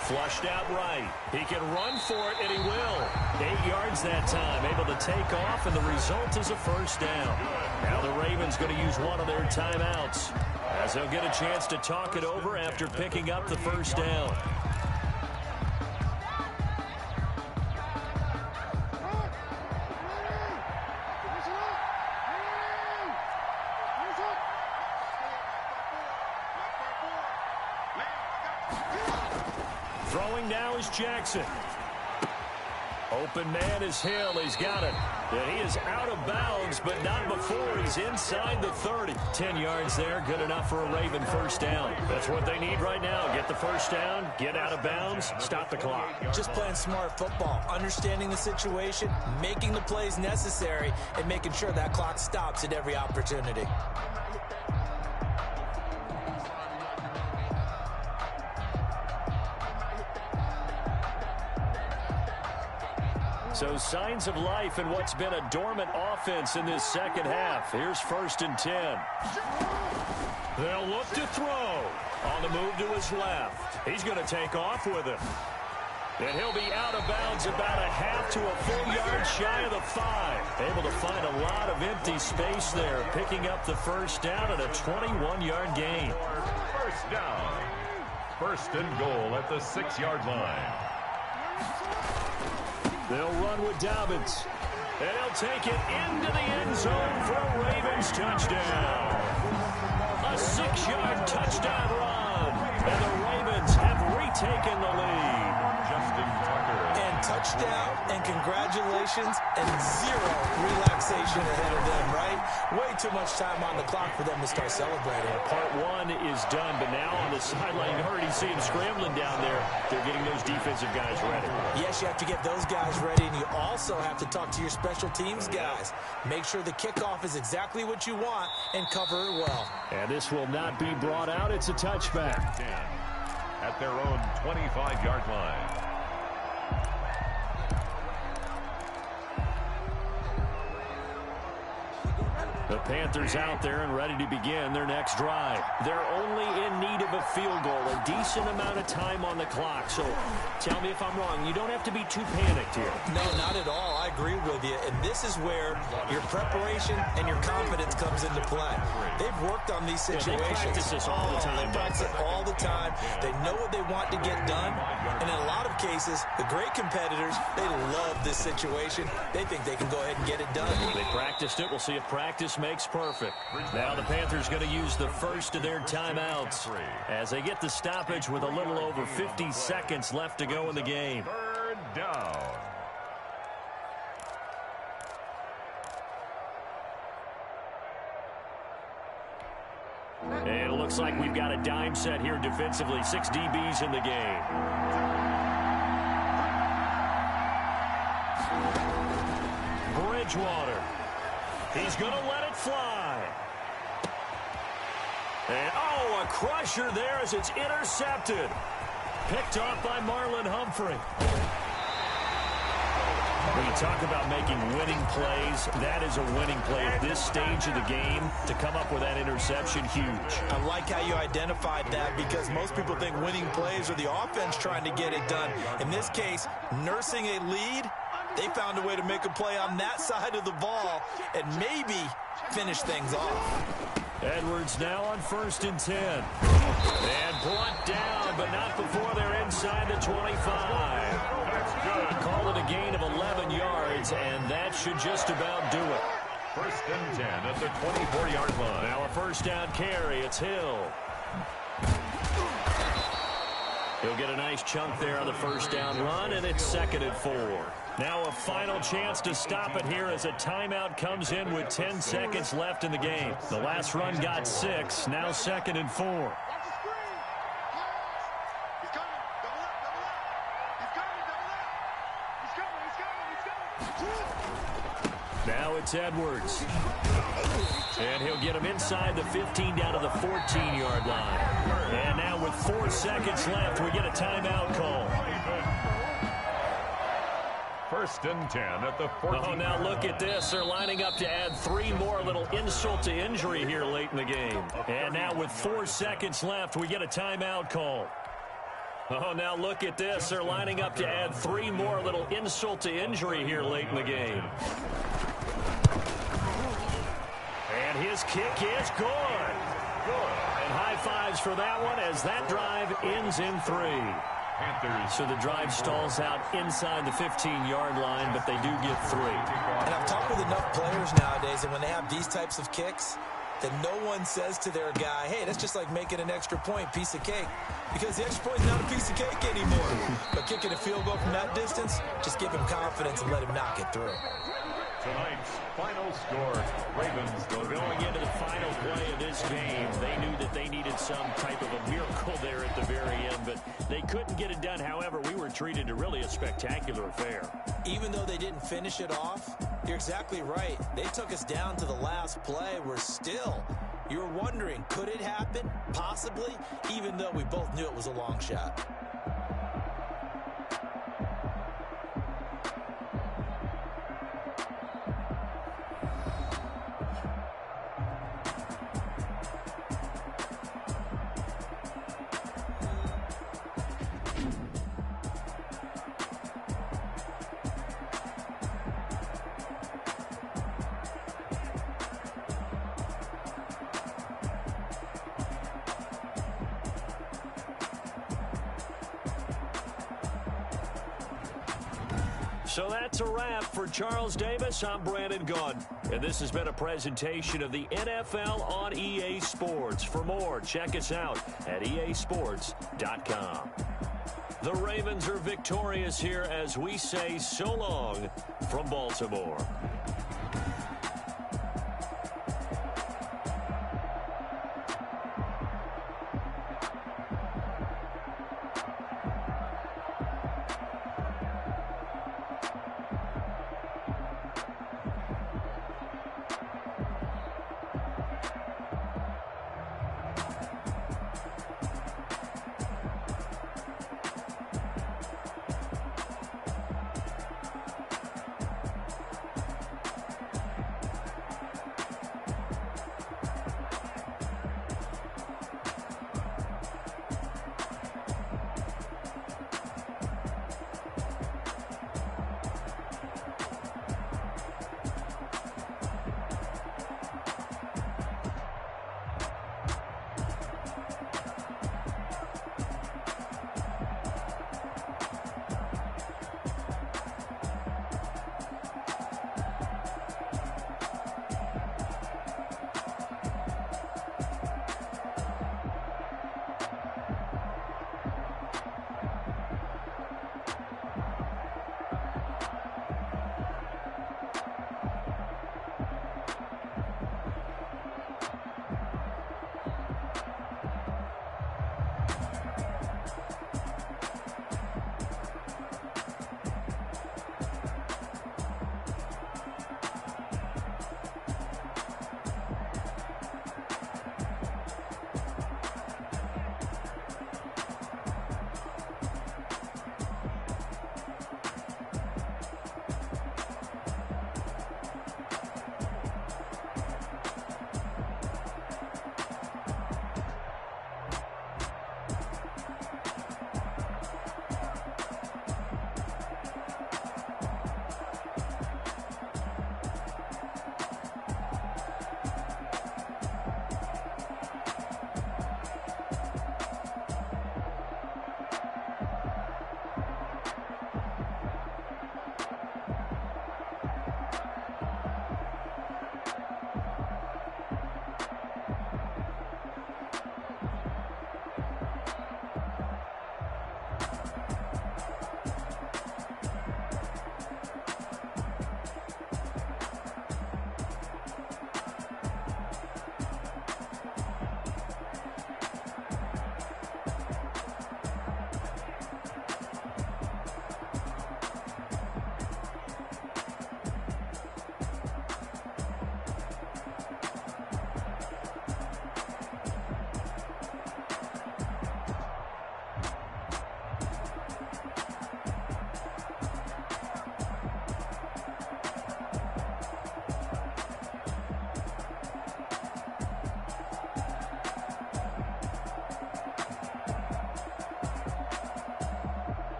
Speaker 1: Flushed out right. He can run for it, and he will. 8 yards that time, able to take off, and the result is a first down. Now the Ravens going to use one of their timeouts as they'll get a chance to talk it over after picking up the first down. Throwing now is Jackson. Open man is Hill. He's got it. And he is out of bounds, but not before he's inside the 30. 10 yards there, good enough for a Raven first down. That's what they need right now. Get the first down, get out of bounds, stop the clock.
Speaker 2: Just playing smart football, understanding the situation, making the plays necessary, and making sure that clock stops at every opportunity.
Speaker 1: So signs of life in what's been a dormant offense in this second half. Here's 1st and 10. They'll look to throw. On the move to his left. He's going to take off with it. And he'll be out of bounds about a half to a full yard shy of the 5. Able to find a lot of empty space there, picking up the first down at a 21-yard gain.
Speaker 3: First down. 1st and goal at the 6-yard line.
Speaker 1: They'll run with Dobbins. And he'll take it into the end zone for a Ravens touchdown. A 6-yard touchdown run. And the Ravens have retaken the lead.
Speaker 3: Justin Tucker.
Speaker 2: And touchdown, and congratulations, and 0 relaxation ahead of them, right? Way too much time on the clock for them to start celebrating.
Speaker 1: Part 1 is done, but now on the sideline, you already see him scrambling down there. They're getting those defensive guys ready.
Speaker 2: Yes, you have to get those guys ready, and you also have to talk to your special teams guys. Make sure the kickoff is exactly what you want and cover it well.
Speaker 1: And this will not be brought out. It's a touchback.
Speaker 3: 10 at their own 25-yard line.
Speaker 1: The Panthers out there and ready to begin their next drive. They're only in need of a field goal, a decent amount of time on the clock. So tell me if I'm wrong. You don't have to be too panicked here.
Speaker 2: No, not at all. I agree with you. And this is where your preparation and your confidence comes into play. They've worked on these situations.
Speaker 1: They practice this all the time.
Speaker 2: They practice it all the time. They know what they want to get done. And in a lot of cases, the great competitors, they love this situation. They think they can go ahead and get it done.
Speaker 1: They practiced it. We'll see if practice makes perfect. Now the Panthers going to use the first of their timeouts as they get the stoppage with a little over 50 seconds left to go in the game.
Speaker 3: 3rd down.
Speaker 1: And it looks like we've got a dime set here defensively. 6 DBs in the game. Bridgewater. He's going to let it fly. And, oh, a crusher there as it's intercepted. Picked off by Marlon Humphrey. When you talk about making winning plays, that is a winning play at this stage of the game. To come up with that interception, huge.
Speaker 6: I like how you identified that because most people think winning plays are the offense trying to get it done. In this case, nursing a lead, they found a way to make a play on that side of the ball and maybe finish things off.
Speaker 1: Edwards now on 1st and 10. And brought down, but not before they're inside the 25.
Speaker 3: That's good.
Speaker 1: Call it a gain of 11 yards, and that should just about do it.
Speaker 3: 1st and 10 at the 24-yard line.
Speaker 1: Now a first down carry. It's Hill. He'll get a nice chunk there on the first down run, and it's 2nd and 4. Now a final chance to stop it here as a timeout comes in with 10 seconds left in the game. The last run got 6. Now 2nd and 4. Now it's Edwards. And he'll get him inside the 15 down to the 14-yard line. And now with 4 seconds left, we get a timeout call.
Speaker 3: 1st and 10 at the 14.
Speaker 1: Oh, now look at this. They're lining up to add 3 more, a little insult to injury here late in the game. And now with 4 seconds left, we get a timeout call. Oh, now look at this. They're lining up to add 3 more, a little insult to injury here late in the game. And his kick is good. And high fives for that one as that drive ends in 3.
Speaker 3: Panthers.
Speaker 1: So the drive stalls out inside the 15-yard line, but they do get 3.
Speaker 6: And I've talked with enough players nowadays, and when they have these types of kicks, that no one says to their guy, hey, that's just like making an extra point, piece of cake. Because the extra point is not a piece of cake anymore. But kicking a field goal from that distance, just give him confidence and let him knock it through.
Speaker 3: Tonight's final score, Ravens
Speaker 1: Going into the final play of this game, they knew that they needed some type of a miracle there at the very end, but they couldn't get it done. However, we were treated to really a spectacular affair.
Speaker 6: Even though they didn't finish it off, you're exactly right. They took us down to the last play. We're still, you were wondering, could it happen? Possibly, even though we both knew it was a long shot.
Speaker 1: So that's a wrap for Charles Davis. I'm Brandon Gunn. And this has been a presentation of the NFL on EA Sports. For more, check us out at easports.com. The Ravens are victorious here as we say so long from Baltimore.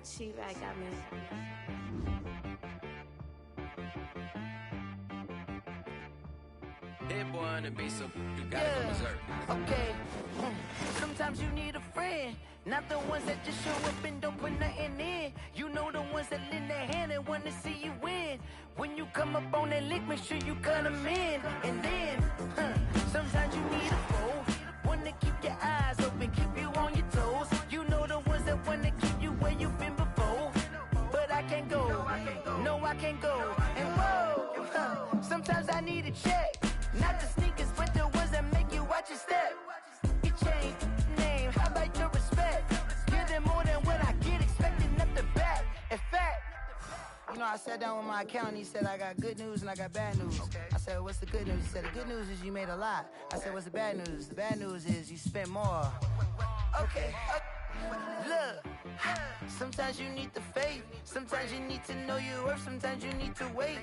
Speaker 7: She back got me.
Speaker 8: Hit boy on the beat, so you gotta go berserk.
Speaker 4: Okay. Sometimes you need a friend, not the ones that just show up and don't put nothing in. You know the ones that lend their hand and want to see you win. When you come up on that lick, make sure you cut them in. And then, sometimes you need a foe, one to keep your eyes open, keep you on your toes. You know the ones that want to keep you where you've been before. But I can't go, no I can't go. And whoa, sometimes I need a check. Not the sneakers, but the ones that make you watch your step. You change name, how about your respect? Give them more than what I get, expecting up the back. In fact, you know, I sat down with my accountant, he said I got good news and I got bad news. I said, what's the good news? He said, the good news is you made a lot. I said, what's the bad news? The bad news is you spent more. Okay, look, sometimes you need the faith, sometimes you need to know your worth, sometimes you need to wait.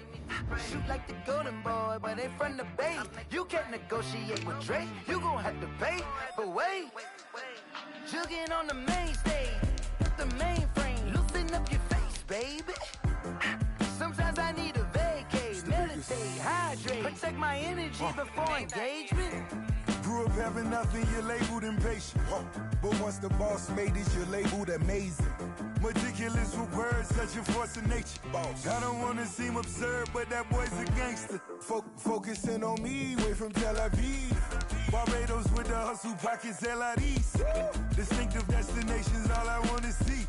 Speaker 4: Shoot like the golden boy, but ain't from the bay. You can't negotiate with Drake, you gon' have to pay. But wait, jugging on the main stage, the mainframe, loosen up your face, baby. Sometimes I need a vacate, meditate, hydrate, protect my energy before engagement.
Speaker 5: Grew up having nothing, you're labeled impatient. But once the boss made it, you're labeled amazing. Meticulous with words, such a force of nature. I don't wanna seem absurd, but that boy's a gangster. Focusing on me, way from Tel Aviv. Barbados with the hustle pockets, LIDs. Distinctive destinations, all I wanna see.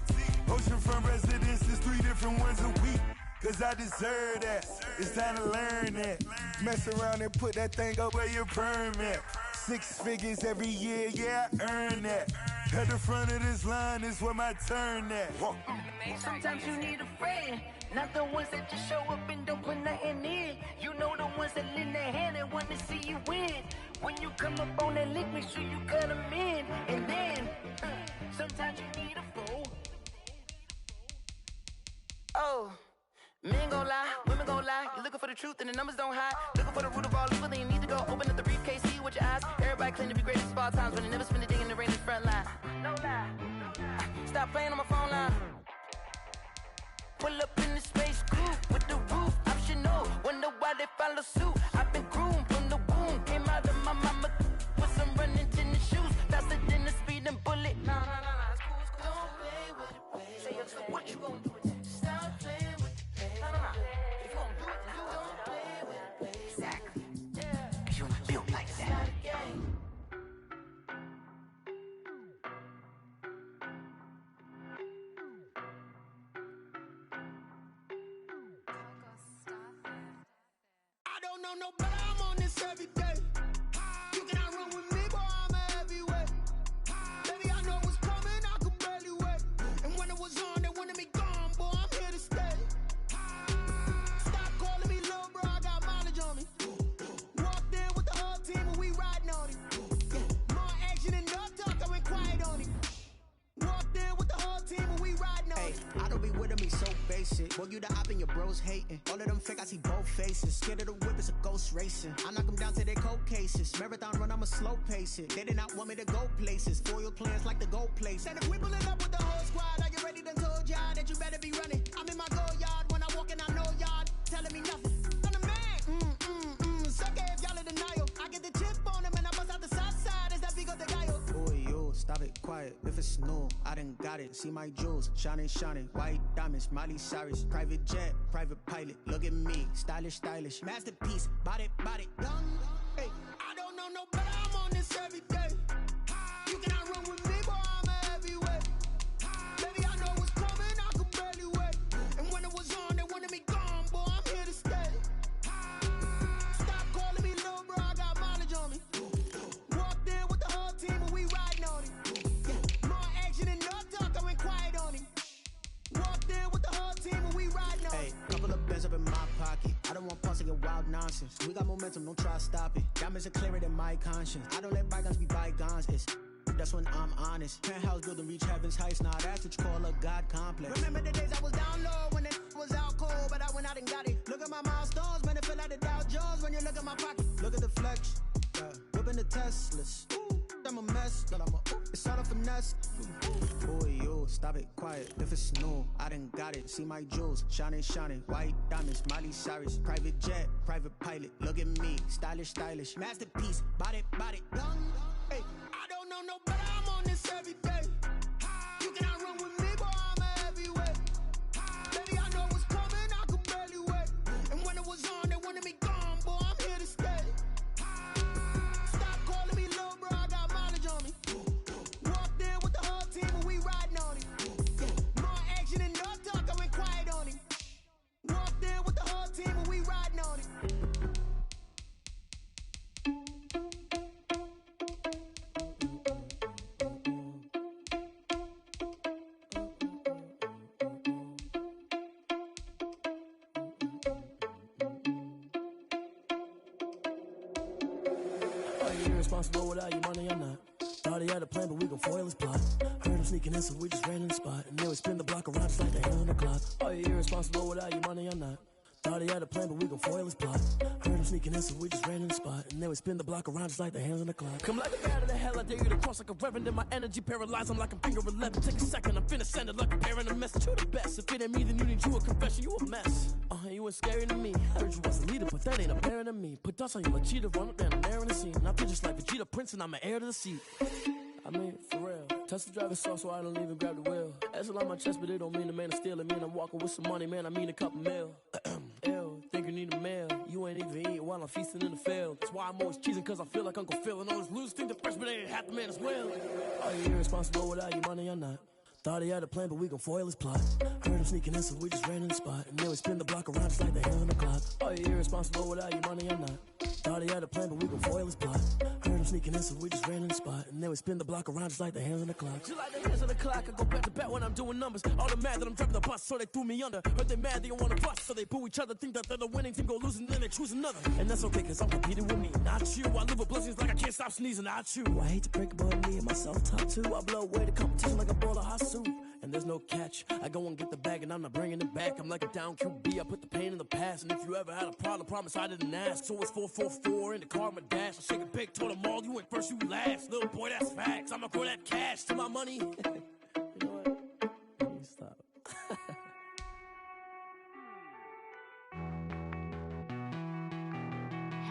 Speaker 5: Oceanfront residences, 3 different ones a week. Cause I deserve that, it's time to learn that. Mess around and put that thing up where your permit. 6 figures every year, yeah, I earn that. At the front of this line is where my turn at.
Speaker 4: Sometimes you need a friend, not the ones that just show up and don't put nothing in. You know the ones that lend their hand and want to see you win. When you come up on that lick, make sure you cut them in. And then, sometimes you need a fool. Oh. Men gon' lie, women gon' lie. You're looking for the truth and the numbers don't hide. Looking for the root of all evil, then you need to go open up the briefcase, see with your eyes. Everybody claim to be greatest of all times, but they never spend a day in the rain in the front line. No lie. Stop playing on my phone line. Pull up in the space coupe with the roof optional. Wonder why they follow suit. I've been groomed from the womb. Came out of my mama with some running tennis shoes. Faster than the speeding bullet. Nah, it's cool, it's cool. Don't play with it, baby. Say, yo, so what you gon' do with it? Stop playing with it. If you gon' do it, then you don't play with it, baby. Exactly. Cause you ain't built like that.
Speaker 9: I don't know no better, I'm on this every day. You cannot run with me, boy, I'm a heavyweight. Baby, I know what's coming, I could barely wait. And when it was on, they wanted me gone, boy, I'm here to stay. Stop calling me little bro, I got mileage on me. Walked in with the whole team and we riding on it. More action and no talk, I went quiet on it. Walked in with the whole team and we riding on it.
Speaker 10: I don't be with me so basic. Boy, you the op and your bros hating. All of them fake, I see both faces. Scared of the whip, it's a ghost racing. I knock them down to their cold cases. Marathon run, I'ma slow pace it. They did not want me to go places. Foil plans like the gold place.
Speaker 9: And if we pulling up with the whole squad, are you ready? Done told y'all that you better be running. I'm in my go yard when I walk in, I know y'all telling me nothing. I'm the man. Suck it if y'all in denial. I get the chip on him and I bust out the south side. Is that Vigo the guy?
Speaker 10: Boy, yo, stop it, quiet. If it's new, I done got it. See my jewels, shining, shining. White diamonds, Miley Cyrus. Private jet, private pilot. Look at me, stylish, stylish. Masterpiece, body, done.
Speaker 9: Hey, I don't know no better, I'm on this every day. You cannot run with me, boy, I'm a heavyweight. Baby, I know what's coming, I could barely wait. And when it was on, they wanted me gone, boy, I'm here to stay. Stop calling me little bro, I got mileage on me. Walked in with the whole team and we riding on it. More action and no talk, I went quiet on it. Walked in with the whole team and we riding on it.
Speaker 10: Hey, couple of bands up in my pocket. I don't want pause to get wild nonsense. We got momentum, don't try to stop it. Diamonds are clearer than my conscience. I don't let bygones be bygones. That's when I'm honest. Penthouse building reach heaven's heights. Nah, that's what you call a God complex.
Speaker 9: Remember the days I was down low when it was out cold, but I went out and got it. Look at my milestones, man, it feel like the Dow Jones when you look at my pocket.
Speaker 10: Look at the flex, whipping the Teslas. I'm a mess, that I'm a, it's all a finesse. Boy, you, stop it, quiet, if it's new, I done got it, see my jewels, shining, shining, white diamonds, Miley Cyrus, private jet, private pilot, look at me, stylish, stylish, masterpiece, body, young, hey.
Speaker 9: I don't know no better, I'm on this every day. You cannot run with me, boy, I'm a heavyweight. Baby, I know what's coming, I could barely wait. And when it was on, they wanted me gone, boy, I'm here to stay. Stop calling me little bro, I got mileage on me. Walked in with the whole team and we riding on him. More action and no talk, I went quiet on him. Walked in with the whole team and we riding on him.
Speaker 7: Irresponsible without your money, I'm not. Thought he had a plan, but we gon' foil his plot. Heard him sneaking in, so we just ran in the spot. And then we spin the block around just like the hand on the clock. Are you irresponsible without your money, I'm not. Thought he had a plan, but we gon' foil his plot. Heard him sneaking in, so we just ran in the spot. And then we spin the block around just like the hands on the clock. Come like a bat of the hell, I dare you to cross like a reverend. In my energy paralyzed, I'm like a finger 11. Take a second, I'm finna send it like a parent a message. You the best, if it ain't me, then you need you a confession. You a mess, you ain't scary to me. Heard you was a leader, but that ain't apparent to me. Put dust on you like cheetah, run up down there in the scene. Now just like Vegeta Prince, and I'm an heir to the seat. I mean, for real. Touch the driver's soft, so I don't even grab the wheel. That's on my chest, but it don't mean the man is stealing. Mean I'm walking with some money, man, I mean a couple mil. Ew, think you need a meal. You ain't even eating while I'm feasting in the field. That's why I'm always cheesing, cause I feel like Uncle Phil. And all those losers think the freshman ain't half the man as well. Are you irresponsible without your money, I'm not. Thought he had a plan, but we gon' foil his plot. Heard him sneaking in, so we just ran in the spot. And then we spin the block around just like the hands on the clock. Are you irresponsible without your money, I'm not. Thought he had a plan, but we gon' foil his plot. Heard him sneaking in, so we just ran in the spot. And then we spin the block around just like the hands on the clock. Just like the hands on the clock, I go back to back when I'm doing numbers. All the mad that I'm driving the bus, so they threw me under. Heard they mad, they don't wanna bust, so they boo each other. Think that they're the winning team, go losing, then they choose another. And that's okay, cause I'm competing with me, not you. I live with blessings like I can't stop sneezing, not you. I hate to break it, but me and myself top too. I blow away the competition like a bowl of hot soup. And there's no catch. I go and get the bag and I'm not bringing it back. I'm like a down QB, I put the pain in the past. And if you ever had a problem, promise I didn't ask. So it's 444 in the car, my dash. I shake a big, told them all, you went first, you last. Little boy, that's facts. I'ma grow that cash to my money. You know what? Let me stop.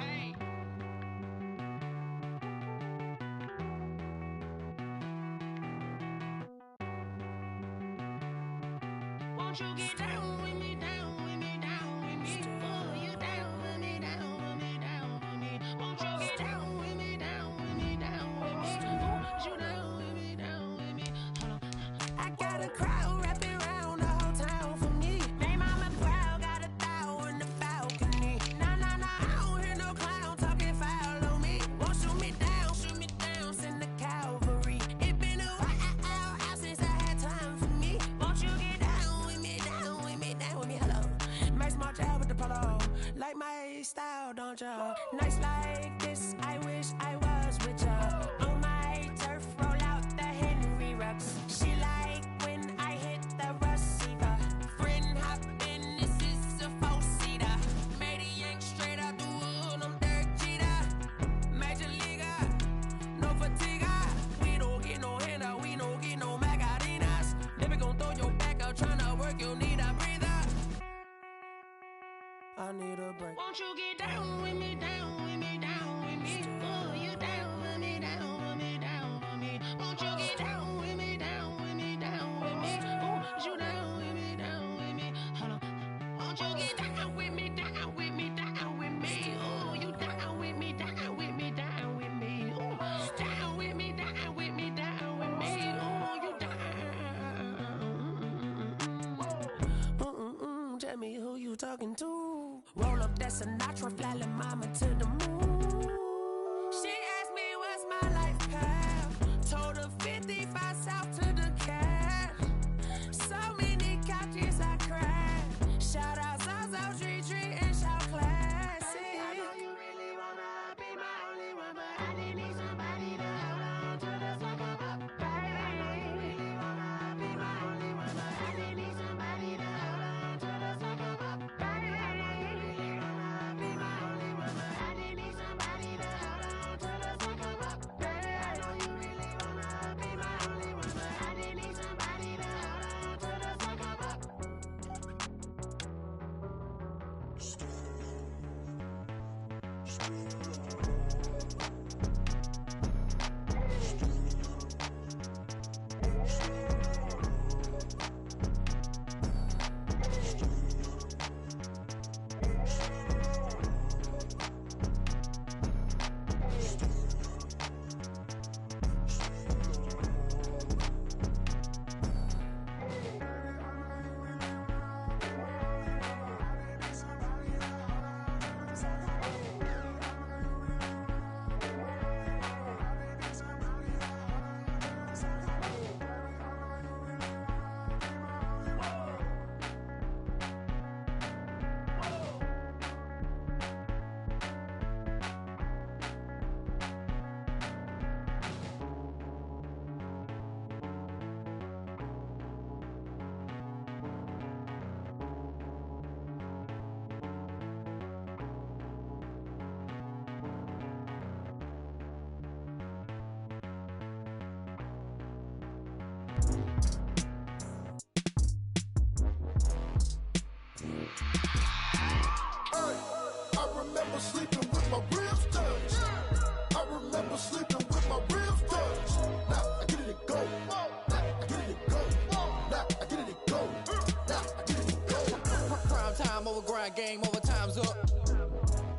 Speaker 9: Hey. Won't you get down with me, down with me, down with me? Oh, you down with me, down with me, down with me. Won't you get down with me, down with me, down with me? Oh, you down with me, down with me? Hold on. I got a crowd wrapping around the whole town for me. They mama proud, got a thou in the balcony. Nah, nah, nah, I don't hear no clown talking foul on me. Won't shoot me down, send the cavalry. It been a while since I had time for me. Won't you get down with me, down with me, down with me? Hello. Make small job with the polo. Like my style, don't ya? Nights like this, I wish I was with ya. On my turf, roll out the Henry Rux. She like when I hit the receiver. Friend hop in, this is a four-seater. Made a yank straight out the wood, I'm Derek Jeter. Major leaguer, no fatigue. We don't get no handout, we don't get no Macarinas. Never gon' throw your back out, tryna work, you need a breather. I need a break. Won't you get down with me, down with me, down with me? Oh, you down with me, down with me, down with me? Won't you get down with me, down with me, down with me? Oh, you down with me, down with me? Hold on. Won't you get down with me, down with me, down with me? Oh, you down with me, down with me, down with me? Oh, down with me, down with me, down with me? Oh, you down. Tell me who you talking to. Roll up that Sinatra, fly mama to the moon. She asked me what's my life path. Told her 55 south to the cat. So many couches I cried. Shout out Zazo, Tree, and shout classic. I know you really wanna be my only one, but I didn't need somebody to hold on to the sucker up. Baby, I know you really wanna be my only one, but I didn't need somebody to hold on to the sucker up. Baby, I know you really wanna be my only one, but I didn't need somebody to I remember sleeping with my ribs touched. I remember sleeping with my ribs touched. Now I get it to go. Now I get it to go. Now I get it to go. Now I get it to go.
Speaker 11: Prime time over grind, game over, time's up.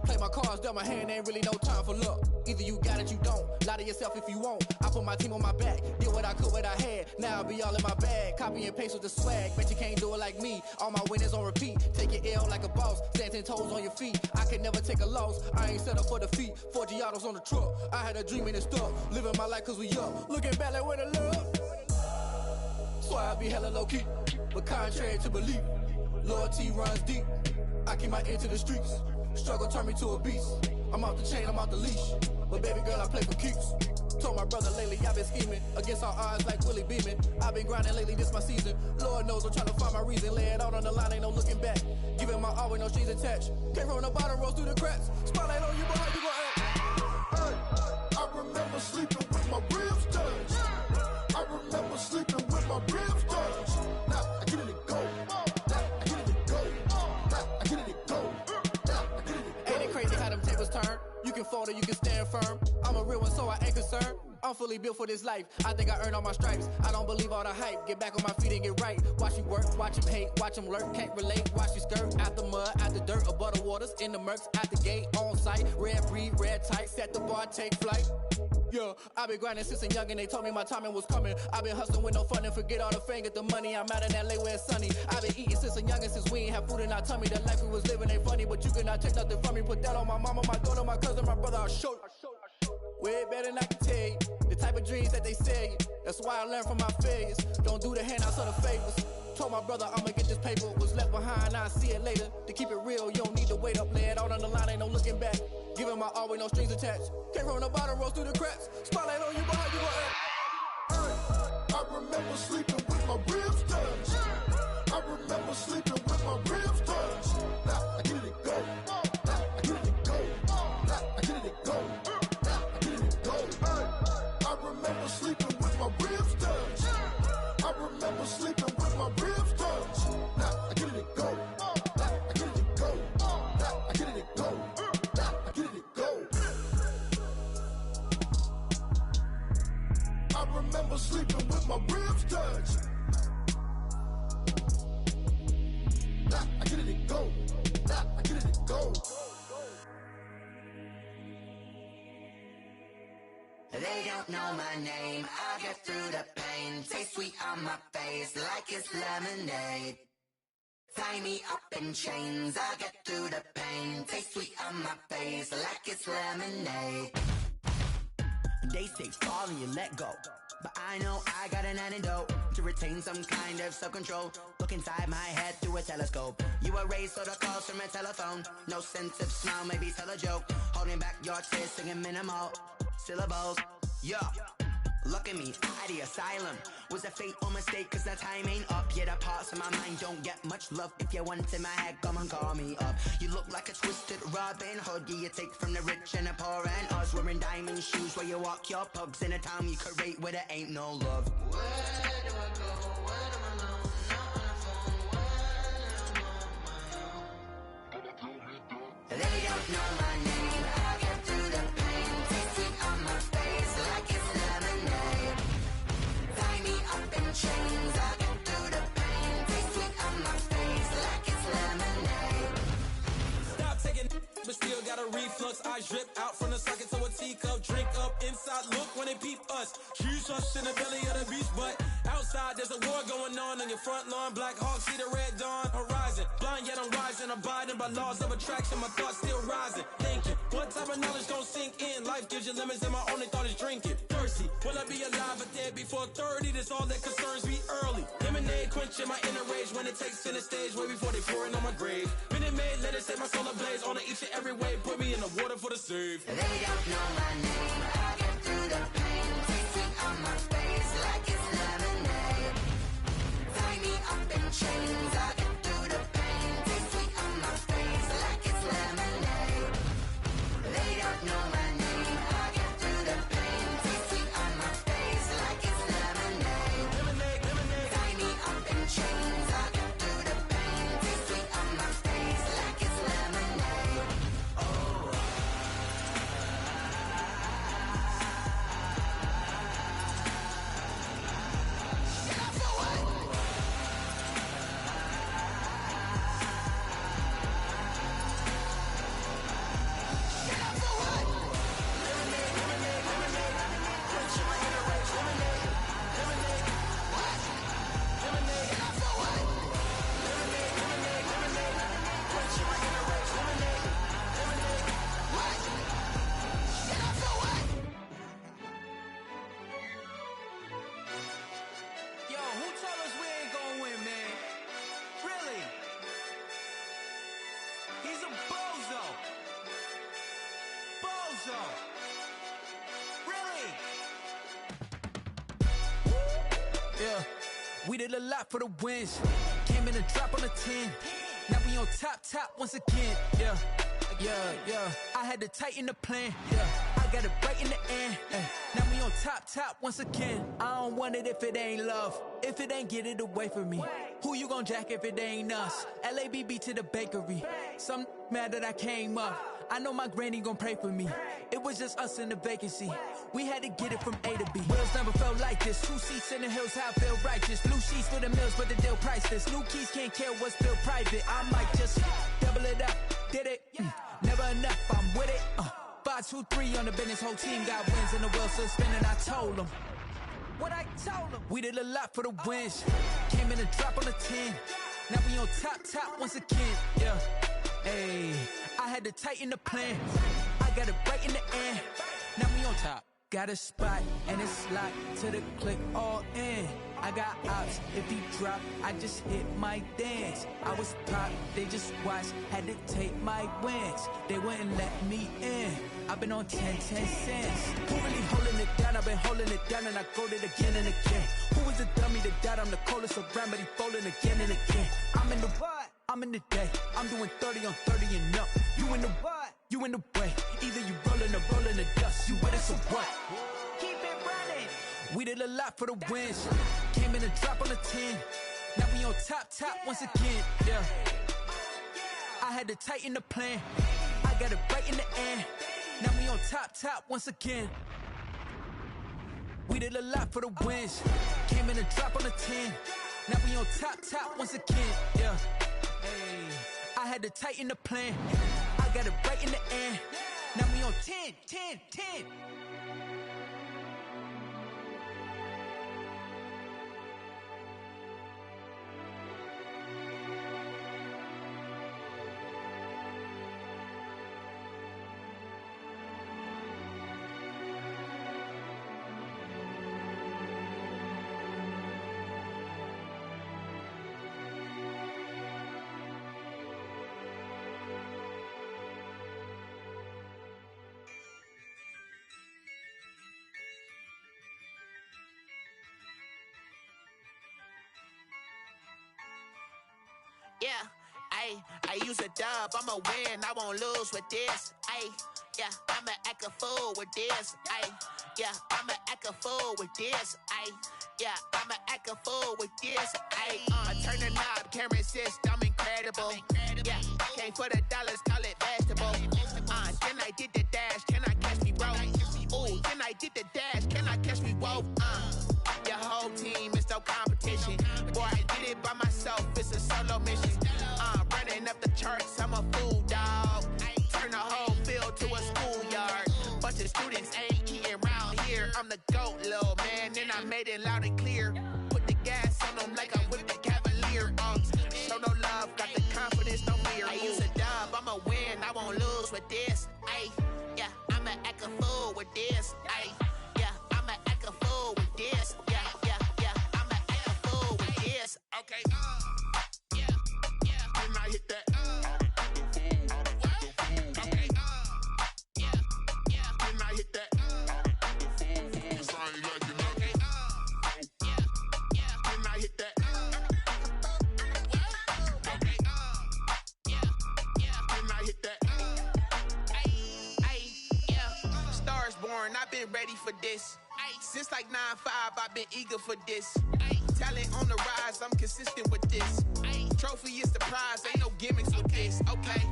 Speaker 11: Play my cards, dealt my hand, ain't really no time for luck. Either you got it, you don't. Lie to yourself if you won't. I put my team on my back, did what I could, what I had. Now I'll be all in my bag. Copy and paste with the swag. Bet you can't do it like me. All my winners on repeat. Take your L like a boss. Stand 10 toes on your feet. I can never take a loss. I ain't set up for defeat. 4 Giottos on the truck. I had a dream and it stuck. Living my life cause we up. Looking back like where the love. So I be hella low key. But contrary to belief, loyalty runs deep. I keep my ear to the streets. Struggle turned me to a beast. I'm off the chain, I'm off the leash. But baby girl, I play for keeps. Told my brother lately, I've been scheming. Against all odds like Willie Beeman. I've been grinding lately, this my season. Lord knows I'm trying to find my reason. Lay it out on the line, ain't no looking back. Giving my all with no strings attached. Came from the bottom, rose through the cracks. Spotlight on you, boy, how you gon' act?
Speaker 9: Hey, I remember sleeping with my ribs touched. I remember sleeping with my ribs touched. Now I get it to go. Now I get it to go. Now I get it to go. Now I get it to go.
Speaker 11: Ain't it crazy how them tables turn? You can fold or you can stand firm. I'm a real one, so I ain't concerned. I'm fully built for this life. I think I earned all my stripes. I don't believe all the hype. Get back on my feet and get right. Watch you work, watch him hate, watch him lurk. Can't relate, watch you skirt. Out the mud, out the dirt, above the waters, in the murks, out the gate, on site. Red breed, red tight, set the bar, take flight. Yeah, I've been grinding since a young and they told me my timing was coming. I've been hustling with no fun and forget all the fame, get the money. I'm out in LA where it's sunny. I've been eating since a young and since we ain't have food in our tummy. The life we was living ain't funny, but you cannot take nothing from me. Put that on my mama, my daughter, my cousin, my brother, I'll show you. Way better than I can tell you. The type of dreams that they sell you. That's why I learned from my failures. Don't do the handouts or the favors. Told my brother I'ma get this paper. Was left behind, I'll see it later. To keep it real, you don't need to wait up. Lay it out on the line, ain't no looking back. Giving my all with no strings attached. Came from the bottom, rose through the cracks. Spotlight on you, boy, how you gon' act?
Speaker 9: I remember sleeping with my ribs touched. I remember sleeping with my ribs touched. Now I get it to go. Now I get it to go. Now I get it to go. Now I get it to go. I remember sleeping with my ribs touched. I remember sleeping with my ribs touched. Now I get it to go. Now I get it to go. Now I get it to go. Now I get it to go. I remember sleeping with my ribs touched. Now I get it to go. Now I get it to go.
Speaker 4: They don't know my name, I get through the pain. Taste sweet on my face like it's lemonade. Tie me up in chains, I get through the pain. Taste sweet on my face like it's lemonade.
Speaker 10: They say fall and you let go, but I know I got an antidote to retain some kind of self-control. Look inside my head through a telescope. You erase all the calls from a telephone. No sense of smile, maybe tell a joke. Holding back your tears, singing minimal syllables. Yeah, look at me, at the asylum. Was a fate or mistake, cause the time ain't up. Yet the parts of my mind don't get much love. If you want in my head, come and call me up. You look like a twisted Robin Hood. Yeah, you take from the rich and the poor and us. Wearing diamond shoes where you walk your pugs. In a town you create where there ain't no love.
Speaker 4: Where do I go? When I'm alone? Not on the phone. When I'm on my own. They don't know my name. I get
Speaker 12: ice drip out from the socket to a teacup. Drink up inside, look when they peep us. Huge us in the belly of the beach, but outside there's a war going on your front lawn. Black Hawk, see the red dawn horizon. Blind yet I'm rising, abiding by laws of attraction. My thoughts still rising, thinking what type of knowledge gon' sink in? Life gives you lemons and my only thought is drinking. Thirsty, will I be alive or dead before 30? That's all that concerns me early. Lemonade quenching my inner rage when it takes center stage way before they pour it on my grave. Minute Maid, let it set my soul ablaze on each and every way. Put me in the water for the save.
Speaker 13: They don't know my name. I get through the pain. Tasting on my face like it's lemonade. Tie me up in chains. I get through the pain. Tasting on my face like it's lemonade. They don't know my name. I get through the pain. Tasting on my face like it's lemonade.
Speaker 12: Lemonade, lemonade.
Speaker 13: Tie me up in chains. I get through the pain. Tasting on my face like it's lemonade.
Speaker 11: Yo, who told us we ain't gonna win, man? Really? He's a bozo. Bozo. Really? Yeah, we did a lot for the wins. Came in a drop on the 10. Now we on top once again. Yeah. I had to tighten the plan. Yeah, I got it right in the end. Now we on top once again. I don't want it if it ain't love. If it ain't, get it away from me. Who you gon' jack if it ain't us? LABB to the bakery. Some mad that I came up. I know my granny gon' pray for me. It was just us in the vacancy. We had to get it from A to B. Wheels never felt like this. 2 seats in the hills, how I feel righteous. Blue sheets for the mills, but the deal priceless. New keys can't care what's still private. I might just double it up. Did it? Never enough, I'm with it. 5, 2, 3 on the business. Whole team got wins and the wheels still spinning. I told them what I told them. We did a lot for the wins. Came in a drop on the 10. Now we on top once again. Yeah. Hey, I had to tighten the plan. I got it right in the end. Now we on top. Got a spot and it's locked to the click all in. I got ops, if he drop, I just hit my dance. I was pop, they just watched, had to take my wins. They wouldn't let me in. I've been on 10 cents. Who really holding it down? I've been holding it down and I go it again and again. Who is the dummy that died? I'm the coldest around, but he folding again and again. I'm in the what? I'm in the day. I'm doing 30 on 30 and up. You in the what? You in the way. Either you rolling or rolling the dust. You with us or what? Keep it running. We did a lot for the wins. Came in a drop on the 10. Now we on top once again. Yeah. I had to tighten the plan. I got it right in the end. Now we on top once again. We did a lot for the wins. Came in a drop on the 10. Now we on top once again. Yeah. Hey, I had to tighten the plan. I got it right in the end. Now we on 10.
Speaker 14: Yeah, I use a dub, I'ma win, I won't lose with this. Yeah, I'ma act a fool with this. Yeah, I'ma act a fool with this. Yeah, I'ma act a fool with this. I turn the knob, can't resist, I'm incredible. Yeah, came for the dollars, call it vegetable. Then I did the dash, can I catch me, bro? Ooh, then I did the dash, can I catch me, whoa? Your whole team is no competition. Boy, I did it by myself, it's a solo mission. Running up the charts, I'm a fool, dog. Turn the whole field to a school Okay. Yeah. Then I hit that. Okay. Yeah. Then I hit that. Cause I ain't like it. Okay. Yeah. Then I hit that. Okay. Yeah. Then I hit that. Ay, yeah. Stars born, I've been ready for this. Since like 9-5, I've been eager for this. Talent on the rise, I'm consistent with this. Trophy is the prize, ain't no gimmicks with this. Okay,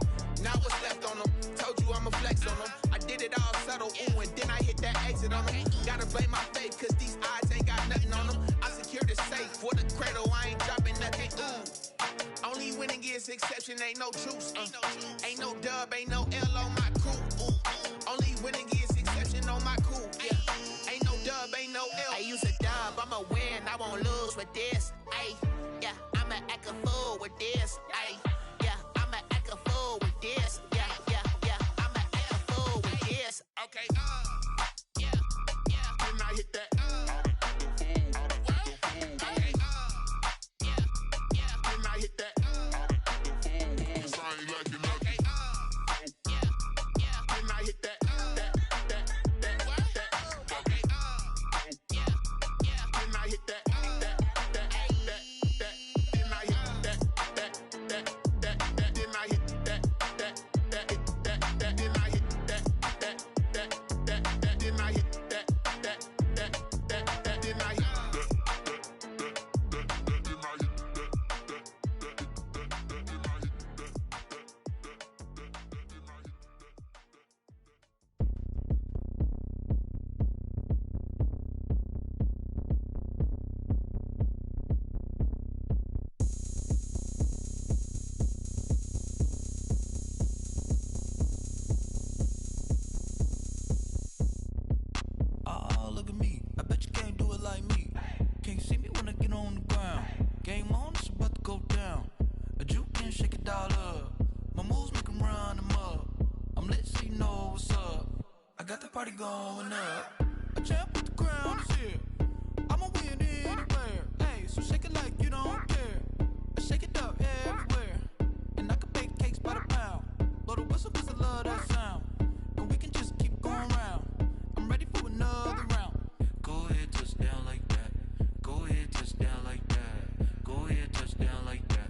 Speaker 14: now what's left on them? Told you I'ma flex on them. I did it all subtle, ooh, and then I hit that exit on them. Gotta blame my faith, cause these odds ain't got nothing on them. I secure the safe for the cradle, I ain't dropping nothing, ooh. Only winning is exception, ain't no truce. Ain't no dub, ain't no L on my crew. Ooh. Only winning is exception on my crew, yeah. Ain't no dub, ain't no L. I use a dub, I'ma win, I won't lose with this. Ay, yeah, I'ma act a fool with this. Ay, yeah, I'ma act a fool with this. Yeah, I'ma act a fool with this. Okay, yeah, then I hit that. Okay, yeah, then I hit that. Cause I ain't like it. Okay, yeah, then I hit that.
Speaker 15: Party going up. A champ with the crown is here. I'ma win anywhere. Hey, so shake it like you don't care. I shake it up everywhere. And I can bake cakes by the pound. Blow the whistle cause I love that sound. And we can just keep going round. I'm ready for another round. Go ahead, touch down like that. Go ahead, touch down like that. Go ahead, touch down like that.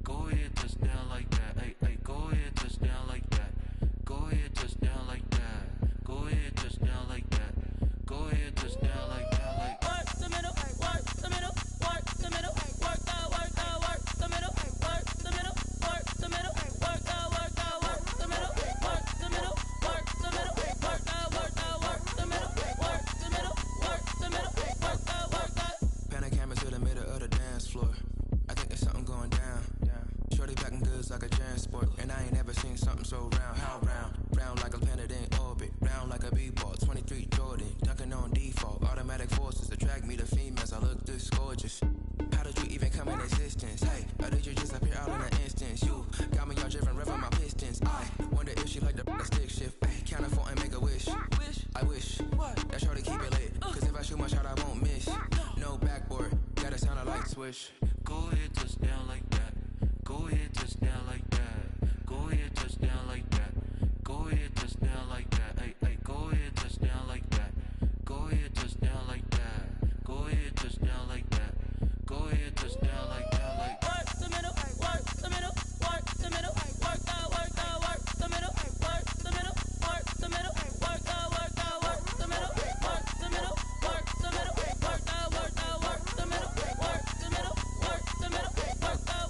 Speaker 15: Go ahead, touch down like that. Hey, go ahead, touch down like that. Go ahead, touch down like that. Go ahead, touch down like that. Go ahead, touch down like that. Like work the middle, work the middle, work the middle, work the middle, work the middle, work the middle, work the middle, work the middle, work the middle, work the middle, work the middle, work the middle, work the. Pan a camera to the middle of the dance floor. I think there's something going down. Shorty packing goods like a transport, and I ain't never seen something so round. How round? Round like a planet in orbit, round like a b-ball. 23 Jordan, dunking on default. Automatic forces attract me to females. I look this gorgeous. How did you even come in existence? Hey, or did you just appear out in an instance? You got me all driven, revving my pistons. I wonder if she like the stick shift. Hey, count it 4 and make a wish. I wish that shorty keep it lit. Cause if I shoot my shot, I won't miss. No backboard, gotta sound a light switch. Go ahead, touch down like that. Go ahead, touch down like that. Go ahead, touch down like that. Go ahead, touch down like that. Hey, go ahead, touch down like that. Go ahead, touch down like that. Go ahead, touch down like that. Go ahead, touch down like that. Like work the middle, work the middle, work the middle, work the middle, work the middle, work the middle, work the middle, work the middle, work the middle, work the middle, work the middle, work the middle, work the middle, work the middle, work the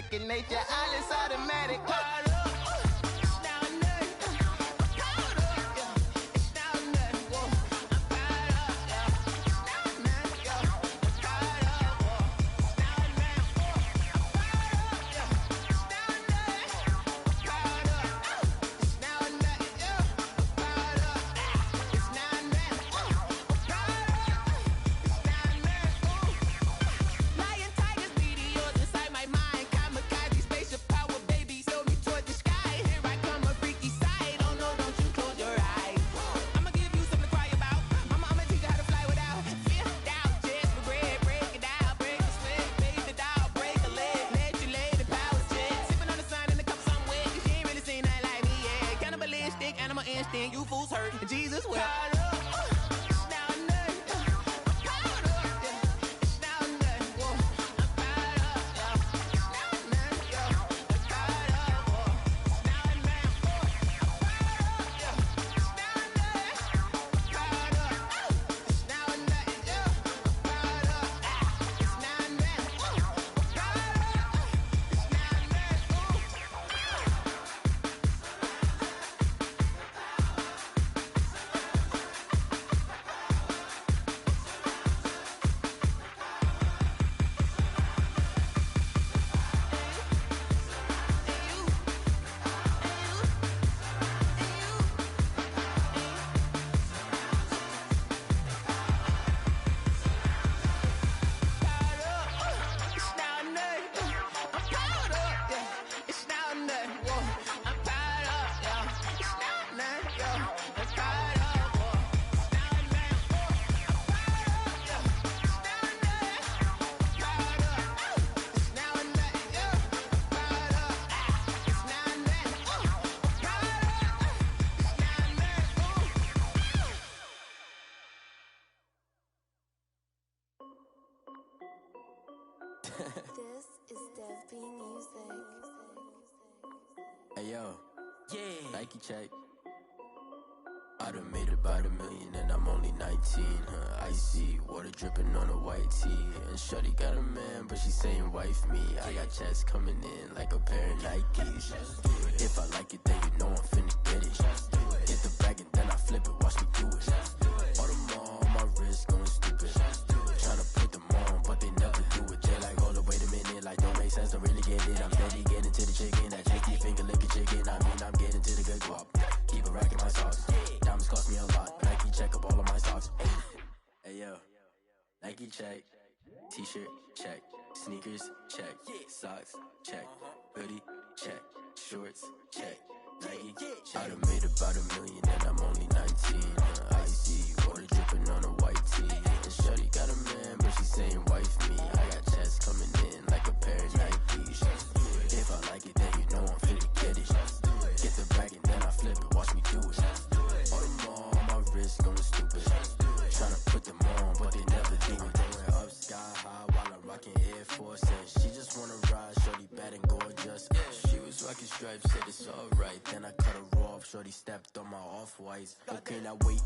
Speaker 16: second nature. All is automatic. Caught up. You fools hurt. Jesus wept.
Speaker 17: This is Dev B Music.
Speaker 18: Hey yo, yeah, Nike check. I done made about $1 million and I'm only 19. Icy water dripping on a white tee. And shorty got a man, but she saying wife me. I got checks coming in like a pair of Nikes. If I like it, then you know I'm finna get it. Hit the bag and then I flip it, watch me do it. All them on my wrist going stupid. Tryna put them on, but they never do it. They like, hold up, wait a minute, like don't make sense, don't really get it. I'm steady getting to the chicken, that tricky finger licking chicken. I mean, I'm getting to the good guap. Keep a rack in my socks. Diamonds cost me a lot, but Nike check up all of my socks. Hey yo, Nike check. T-shirt check. Sneakers check. Socks check. Hoodie check. Shorts check. Nike. I done made about $1 million and I'm only 19. Icy water dripping on a white tee. And shorty got a man, but she saying wife me. I got checks coming in like a pair of Nikes. If I like it, then you know I'm finna get it. Get the bag and then I flip it, watch me do it. All them on my wrist going stupid. Tryna put them on, but they never do it. Going up sky high while I'm rocking Air Force. And she just wanna ride, shorty bad and gorgeous. She was rocking stripes, said it's alright. Then I cut her off, shorty stepped on my off-whites. Okay, now wait.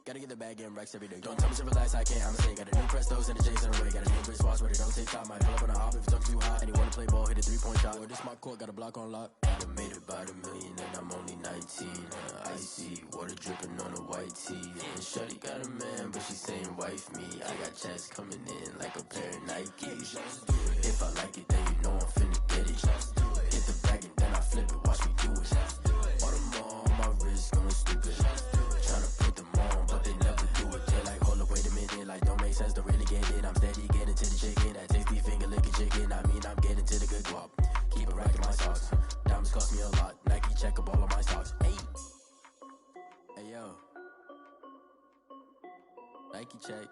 Speaker 18: Gotta get the bag and racks every day. Don't tell me to relax, I can't, I'ma say. Got a new Prestos and a Jason away. Got a new British watch, but it don't take time. Might pull up on a hop if it talks too hot. And you wanna play ball, hit a 3-point shot. Or this my court, got a block on lock. I done made about $1 million and I'm only 19. Icy water dripping on a white tee. And shorty got a man, but she saying wife me. I got checks coming in like a pair of Nikes. If I like it, then you know I'm finna get it. Hit the bag and then I flip it, watch me do it. All them on my wrist going stupid. Tryna put them on, but they never do it. They like, hold up, wait a minute, like don't make sense, don't really get it. I'm steady getting to the chicken, that tasty finger licking chicken. I mean, I'm getting to the good guap. Keep a rack in my socks. Diamonds cost me a lot. Nike check up all of my socks. Hey yo, Nike check.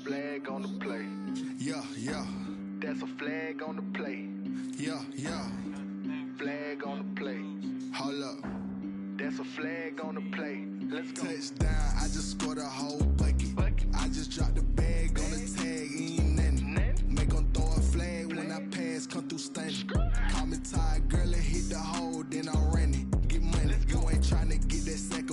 Speaker 5: Flag on the play. Yeah. That's a flag on the play. Yeah. Flag on the play. Hold up. That's a flag on the play. Let's go. Touchdown, I just scored a whole bucket. I just dropped the bag on the tag, ain't nothing. Make 'em throw a flag when I pass, come through stunning. Call me tired, girl, and hit the hole, then I ran it. Get money, you ain't tryna get that sack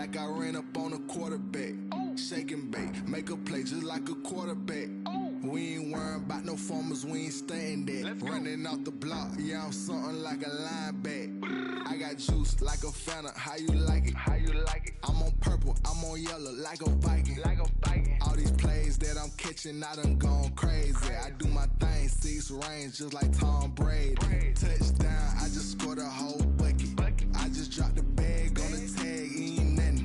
Speaker 19: like I ran up on a quarterback. Shake and bake, make a play just like a quarterback. We ain't worrying about no formers, we ain't staying there. Running off the block, yeah, I'm something like a linebacker. I got juice like a Fanta, how you like it? How you like it? I'm on purple, I'm on yellow like a Viking. Like a Viking. All these plays that I'm catching, I done gone crazy. I do my thing, 6 range just like Tom Brady. Touchdown, I just scored a whole bucket. I just dropped the bag on the tag, ain't nothing.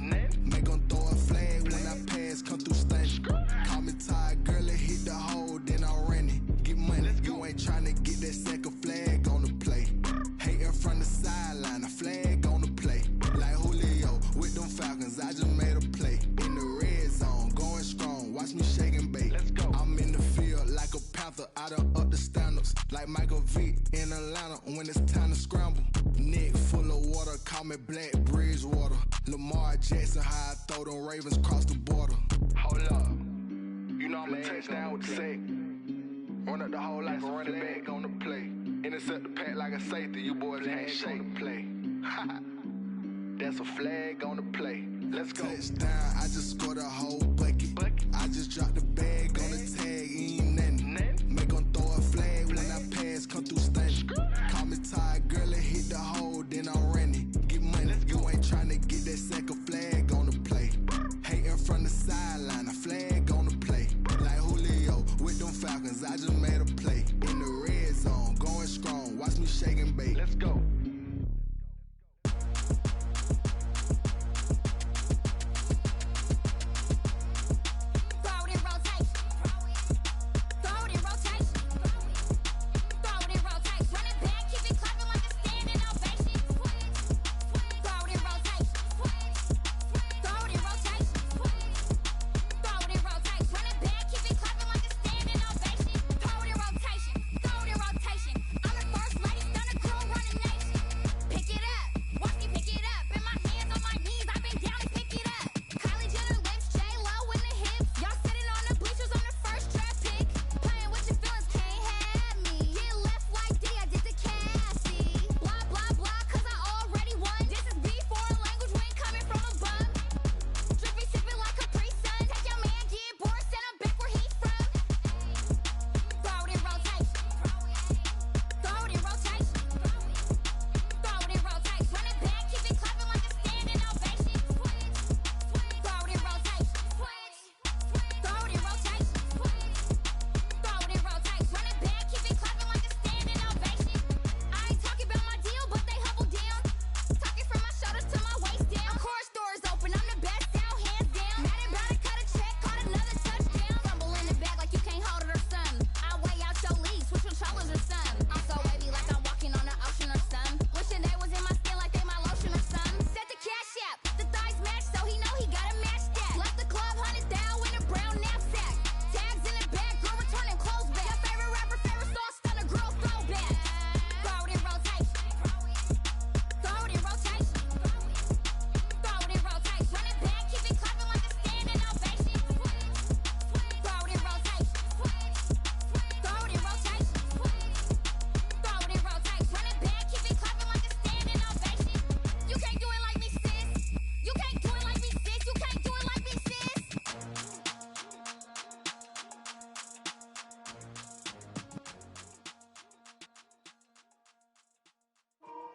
Speaker 19: Make 'em throw a flag when I pass, come through stunning. Call me tired, girl, it hit the hole, then I ran it. Get money, you ain't tryna get that second flag on the play. Hating from the sideline, a flag on the play. Like Julio with them Falcons, I just made a play. In the red zone, going strong, watch me shake and bake. Let's go. I'm in the field like a Panther, I done up the standards. Like Michael Vick in Atlanta when it's time to scramble. Neck full of water, call me Black Bridgewater. Lamar Jackson, how I throw them Ravens cross the border. Hold up, you know I'm a touchdown with the sack. Run up the whole life and running back on the play. Intercept the pack like a safety, you boys ain't shake on the play. That's a flag on the play. Let's go. Touchdown, I just scored a whole bucket. I just dropped the bag on the tag, ain't nothing. Make 'em throw a flag when I pass, come through stunning. Call me tired, girl, it hit the hole, then I ran it. Get money, you ain't tryna get that second flag on the play. Hating from the sideline, a flag on the play. Like Julio with them Falcons, I just made a play. In the red zone, going strong, watch me shake and bake. Let's go.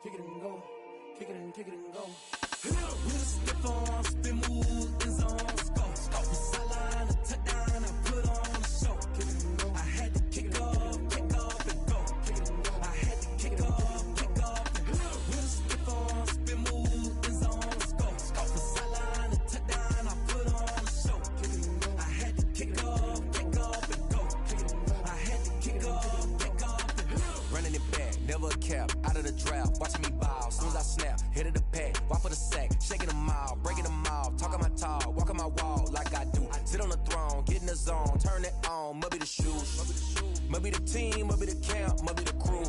Speaker 15: kick it and go, kick it and go. With a stiff arm, spin move, in zone, go. From sideline to touchdown, I put on a show. I had to kick off and go. I had to kick off and go. With a stiff arm, spin move, in zone, go. From sideline to touchdown, I put on a show. I had to kick off and go. I had to kick off and go.
Speaker 20: Running it back, never a cap, out of the draft, watching me ball. Soon as I snap, hit of the pack, walk for the sack, shaking them all, breaking them all, talking my talk, walking my wall like I do. Sit on the throne, get in the zone, turn it on, must be the shoes, must be the team, must be the camp, must be the crew.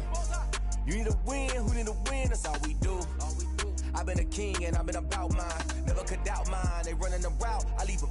Speaker 20: You need a win, who need a win, that's all we do. I've been a king and I've been about mine, never could doubt mine. They running the route, I leave a